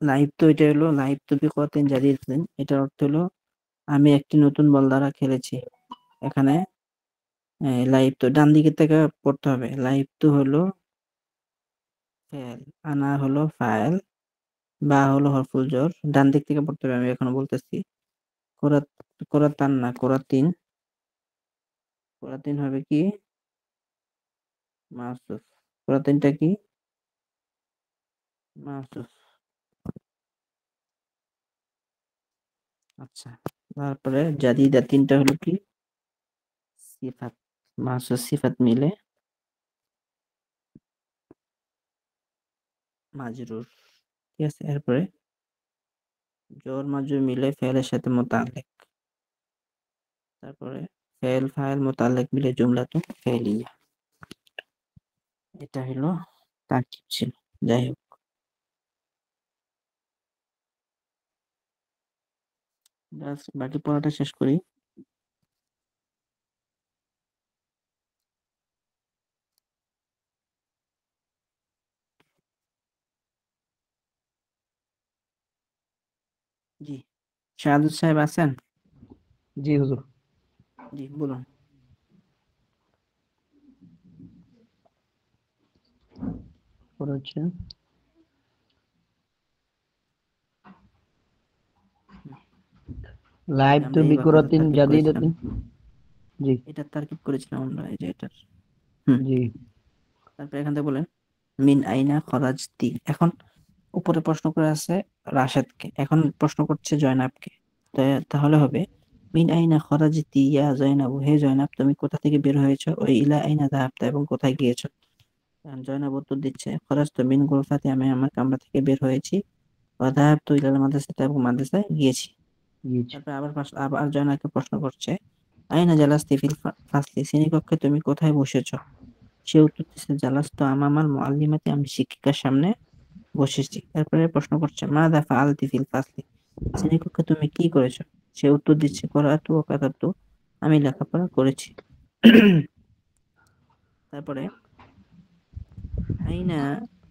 লাইভ তো এটা হলো লাইভ তো বিকওয়াতিন জাদিদাতিন, এটার অর্থ হলো আমি একটি নতুন বল দ্বারা খেলেছি। এখানে লাইভ তো ডান দিকে থেকে পড়তে হবে। লাইভ তো হলো ফেল, আনা হলো ফাইল, বা হলো হরফুল জর, ডান দিক থেকে পড়তে হবে। আমি এখনো বলতেছি কোরাত, কোরাতান না কোরাতিন, কোরাতিন হবে কি মাসুফ, কোরাতিনটা কি মাসুফ। আচ্ছা, তারপরে জাদিদাতিনটা হলো কি সিফাত, মাসুফ সিফাত মিলে মাজরুর। ঠিক আছে, এরপরে জর মাজরুর মিলে ফেলের সাথে মোতালেক। তারপরে ফেল ফাইল মোতালেক মিলে জুমলাতুন ফেলিয়া। এটা হলো তারকিব ছিল। যাই হোক, বাকি পড়াটা শেষ করি। জি, শাহাদুত সাহেব আছেন? জি হুজুর। জি বলুন। পরে হচ্ছে লাইভ আমরা তো এই বাক্যটা বিকুরাতিন তারকিব করেছিলাম, জাদিদাতিন। জি এটা তারকিব করেছিলাম আমরা, এই যে এটার। হুম, জি তারপরে এখান থেকে বলেন মিন আইনা খরাজতি। এখন উপরে প্রশ্ন করে আছে রাশেদকে, এখন প্রশ্ন করছে জয়নাবকে। তাহলে হবে মিন আইনা খরাজতি ইয়া জয়নাব, হে জয়নাব তুমি কোথা থেকে বের হয়েছো, ওই ইলা আইনা যাহাবতা এবং কোথায় গিয়েছো। এখন জয়নাব উত্তর দিচ্ছে খরাজতু মিন গুরফাতি, আমি আমার কামরা থেকে বের হয়েছি, ওয়া যাহাবতু ইলাল মাদ্রাসাতি এবং মাদ্রাসায় গিয়েছি। জি তারপরে আবার জয়নাবকে প্রশ্ন করছে আইনা জালাস্তি ফিল ফাসলি, শ্রেণীকক্ষে তুমি কোথায় বসেছো। সে উত্তর দিচ্ছে জালাস্তু আমামাল মুআল্লিমাতি, আমি শিক্ষিকার সামনে বসেছি। তারপরে প্রশ্ন করছে মাযা ফাআলতি ফিল ফাসলি, শ্রেণীকক্ষে তুমি কি করেছো? সে উত্তর দিচ্ছে করাতু ও কাতাবতু, আমি লেখাপড়া করেছি। তারপরে আইনা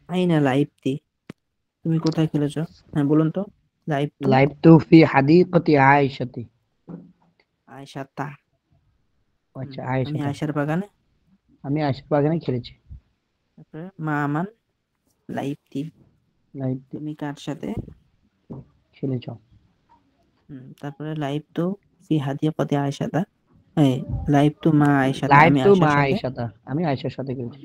আইনা লাইবতি, তুমি কোথায় খেলেছো? হ্যাঁ বলুন তো। লাইবতু লাইবতু ফি হাদিকতি আয়েশাতি। আয়শাতা। আচ্ছা, আমি আয়েশাতা। আয়শার বাগানে। আমি আয়েশার বাগানে খেলেছি। তারপরে মা আমান লাইবতি, লাইবতু তুমি কার সাথে? খেলেছ। তারপরে লাইবতু ফি হাদিকতি আয়শাতা, এই লাইবতু মা আয়শাতা, আমি লাইবতু মা আয়শার সাথে। আয়েশাতা, আমি আয়েশার সাথে খেলেছি।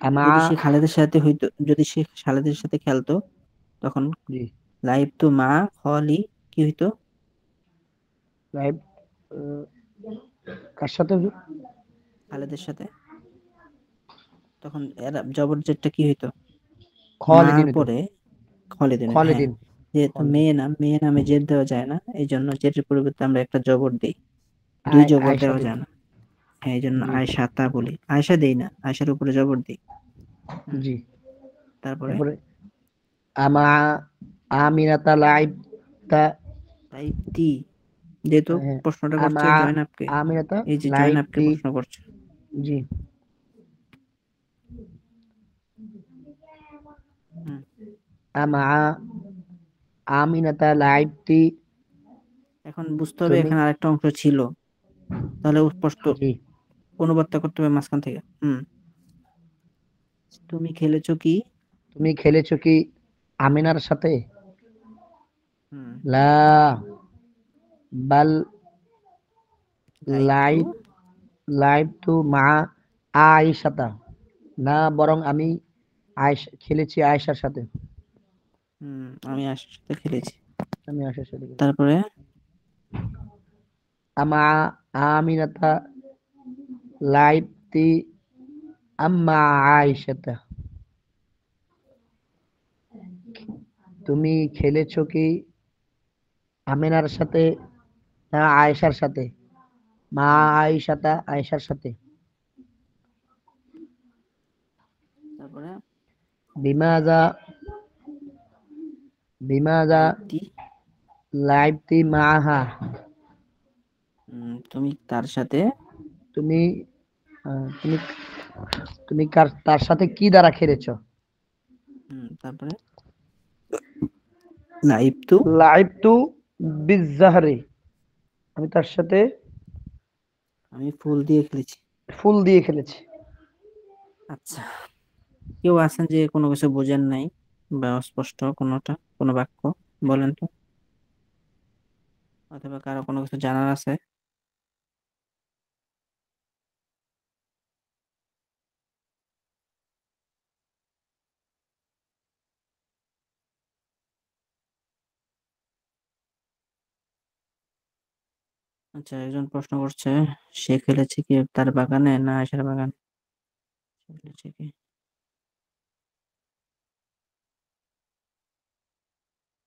আমা যদি সে খালেদের সাথে হইতো, যদি সে খালেদের সাথে খেলতো তখন জি, লাইবতু মা খলি কি হইতো? লাইব কার সাথে হুজুর? খালেদের সাথে। তখন এরা জবর জেরটা কি হইতো? মার খালিদিন হতো। পরে খলিদিন হইতো, হ্যাঁ। খালিদিন। যেহেতু খালিদিন। মেয়ে নামে জের দেওয়া যায় না, এই জন্য জেরের পরিবর্তে আমরা একটা জবর দিই, দুই জবর আয়েশা দেওয়া দিন। যায় না। হ্যাঁ, এই জন্য জি, আয়সা তা বলি, আয়সা দেই না, আয়সার উপরে জবর দিই। হুম, জি। তারপরে তারপরে আমা আমিনাতা লাইবতা। লাইবতি, যেহেতু হ্যাঁ, প্রশ্নটা করছে আমা জয়নাবকে, আমিনাতা এই যে জয়নাবকে লাইবতি। প্রশ্ন করছে। জি। হুম, আমা আমিনাতা লাইবতি। এখন বুঝতে হবে তুমি এখানে আরেকটা অংশ ছিল, তাহলে স্পষ্ট জি, অনুবাদটা করতে হবে মাঝখান থেকে। তুমি খেলেছো কি? তুমি খেলেছো কি আমিনার সাথে? হুম, লা বাল লাইবতু লাইব লাইবতু মা আয়েশাতা। না, বরং আমি খেলেছি আয়েশার সাথে। আমি আয়সার সাথে খেলেছি। আমি আয়েশার সাথে খেলেছি। তারপরে আমা আমিনাতা লাইবতি আম্মা আয়েশাতা। তুমি খেলেছো কি আমিনার সাথে? না, আয়েশার সাথে। মা আয়েশাতা, আয়েশার সাথে। তারপরে বিমাজা বিমাজা লাইবতি, লাইবতি মাহা। তুমি তার সাথে। তুমি তুমি তুমি তার সাথে কি দ্বারা খেলেছো? তারপরে লাইবতু লাইবতু বিজাহরি। আমি তার সাথে আমি ফুল দিয়ে খেলেছি। ফুল দিয়ে খেলেছি। আচ্ছা, কেউ আছেন যে কোনো কিছু বোঝেন নাই বা অস্পষ্ট কোনো বাক্য, বলেন তো, অথবা কারো কোনো কিছু জানার আছে? আচ্ছা, একজন প্রশ্ন করছে, সে খেলেছে কি তার বাগানে না আয়সার বাগানে? সে খেলেছে কি?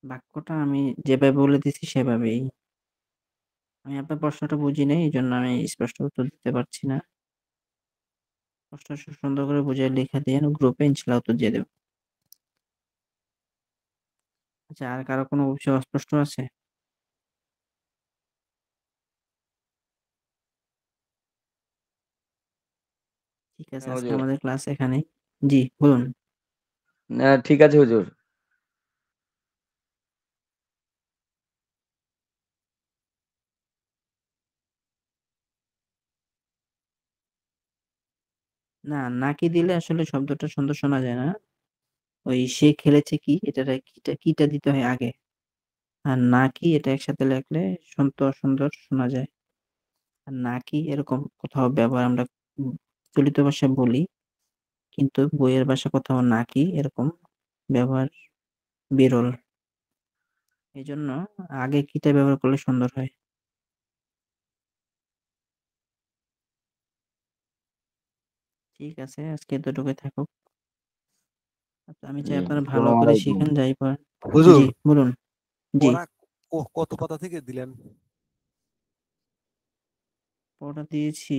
বাক্যটা আমি যেভাবে বলে দিছি সেভাবেই। আমি আপনার প্রশ্নটা বুঝি নাই, এই জন্য আমি স্পষ্ট উত্তর দিতে পারছি না। প্রশ্নটা সুন্দর করে বুঝে লিখে দিয়ে গ্রুপে ইনশাল্লাহ উত্তর দিয়ে দেবো। আচ্ছা, আর কারো কোনো বিষয় অস্পষ্ট আছে? ঠিক আছে, আজকে হুজুর। আমাদের ক্লাস এখানেই। জি বলুন। ঠিক আছে হুজুর। না, নাকি দিলে আসলে শব্দটা সুন্দর শোনা যায় না। ওই সে খেলেছে কি, কিটা দিতে হয় আগে, আর নাকি এটা একসাথে লিখলে সুন্দর শোনা যায়। আর নাকি এরকম কোথাও ব্যবহার আমরা উম, চলিত ভাষায় বলি, কিন্তু বইয়ের ভাষা কোথাও নাকি এরকম ব্যবহার বিরল। এই জন্য আগে কিটা ব্যবহার করলে সুন্দর হয়। ঠিক আছে, আজকে এতটুকুই থাকুক। আচ্ছা, আমি চাই আপনারা ভালো আসসালামু করে আলাইকুম। শিখেন, যাই পড়েন। হুজুর, জি বলুন। জি, পড়া কত পাতা থেকে দিলেন? পড়া দিয়েছি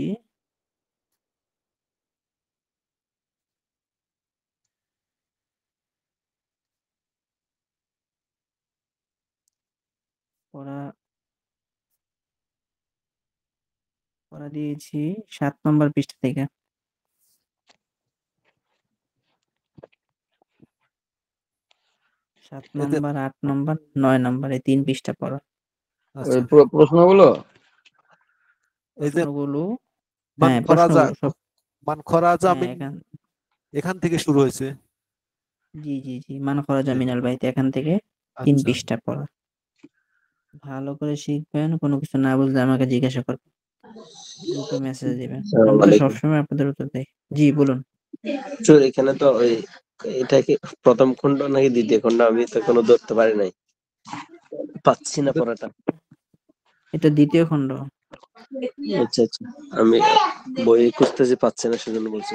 পড়া পড়া দিয়েছি 7 নম্বর পৃষ্ঠা থেকে। 7 এতে নম্বর, 8 নম্বর, 9 নম্বর এই 3 পৃষ্ঠা পড়া। আচ্ছা প্রশ্নগুলো এই যে প্রশ্নগুলো মান হ্যাঁ, খরাজা প্রশ্নগুলো সব মান খরাজা হ্যাঁ, মিন এখান থেকে শুরু হয়েছে। জি। মান খরাজা জি। মিনাল বাইতে এখান থেকে 3 আচ্ছা পৃষ্ঠা পড়া। ভালো করে শিখবেন, কোনো কিছু না বুঝলে আমাকে জিজ্ঞাসা করবেন। দ্রুত মেসেজ দিবেন। আসসালামু আমরা তো আলাইকুম। সবসময় আপনাদের উত্তর দেই। জি, বলুন। হুজুর, এখানে তো ওই এটা কি প্রথম খণ্ড নাকি দ্বিতীয় খণ্ড? আমি তো কোনো ধরতে পারি নাই, পাচ্ছি না পড়াটা। এটা 2য় খণ্ড। আচ্ছা আচ্ছা, আমি বই খুঁজতেছি, পাচ্ছি না, সেজন্য বলছি।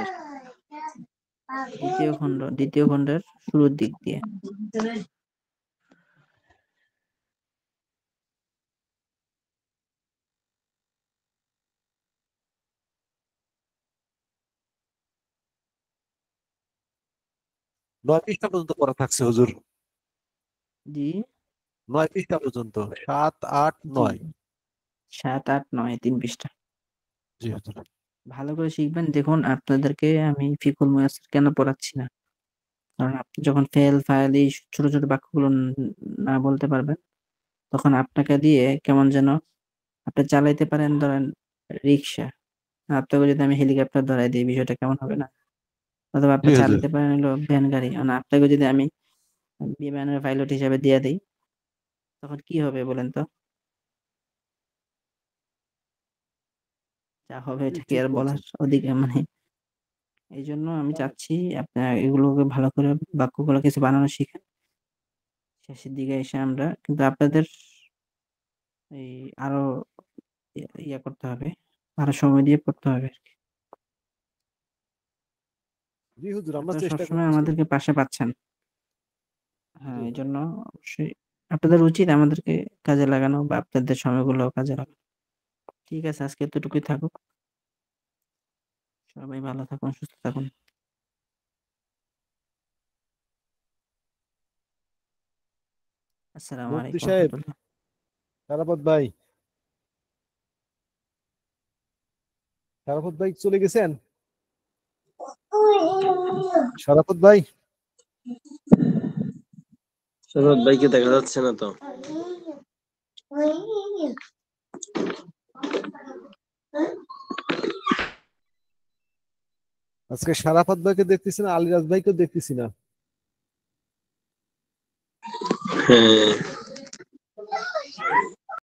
2য় খণ্ড, 2য় খণ্ডের শুরুর দিক দিয়ে। নয় পৃষ্ঠা পর্যন্ত পড়া থাকছে হুজুর। জি, 9 পৃষ্ঠা পর্যন্ত 7, 8, জি। 9। 7, 8, 9 3 পৃষ্ঠা। জি হুজুর। ভালো করে শিখবেন। দেখুন, আপনাদেরকে আমি ফিকুল মুয়াসসার কেন পড়াচ্ছি না? কারণ আপনি যখন ফেল, ফাইল এই ছোট, ছোট বাক্যগুলো না বলতে পারবেন, তখন আপনাকে দিয়ে কেমন যেন আপনি চালাইতে পারেন ধরেন রিক্সা। আপনাকে যদি আমি হেলিকপ্টার ধরাই দেই, বিষয়টা কেমন হবে না? অথবা জি আপনি হুজুর। চালাতে পারেন হলো ভ্যান গাড়ি। আপনাকে যদি আমি বিমানের পাইলট হিসাবে দিয়া দেই, তখন কি হবে বলেন তো? যা হবে জি, এটা কি ঠিক আর বলার বলছেন। ওদিকে মানে এইজন্য আমি চাচ্ছি আপনারা এগুলোকে ভালো করে বাক্যগুলো কিছু বানানো শিখেন। শেষের দিকে এসে আমরা কিন্তু আপনাদের এই আরো ইয়া করতে হবে। আরো সময় দিয়ে পড়তে হবে আরকি। জি হুজুর, আমরা আপনারা চেষ্টা সবসময় করতেছি। আমাদেরকে পাশে পাচ্ছেন। হ্যাঁ, জি এজন্য অবশ্যই আপনাদের উচিত আমাদেরকে কাজে লাগানো বা আপনাদের সময়গুলো কাজে লাগানো। ঠিক আছে, আজকে এতটুকুই থাকুক। সবাই ভালো থাকুন, সুস্থ থাকুন। আসসালামু মুফতি আলাইকুম ওয়া সাহেব, রাহমাতুল্লাহ। শারাফত ভাই, শারাফত ভাই চলে গেছেন? শারাফত ভাই, শরৎ ভাইকে দেখা যাচ্ছে না তো। আজকে শারাফত ভাইকে দেখতেছি না, আলিরাজ ভাইকেও দেখতেছি না। হ্যাঁ,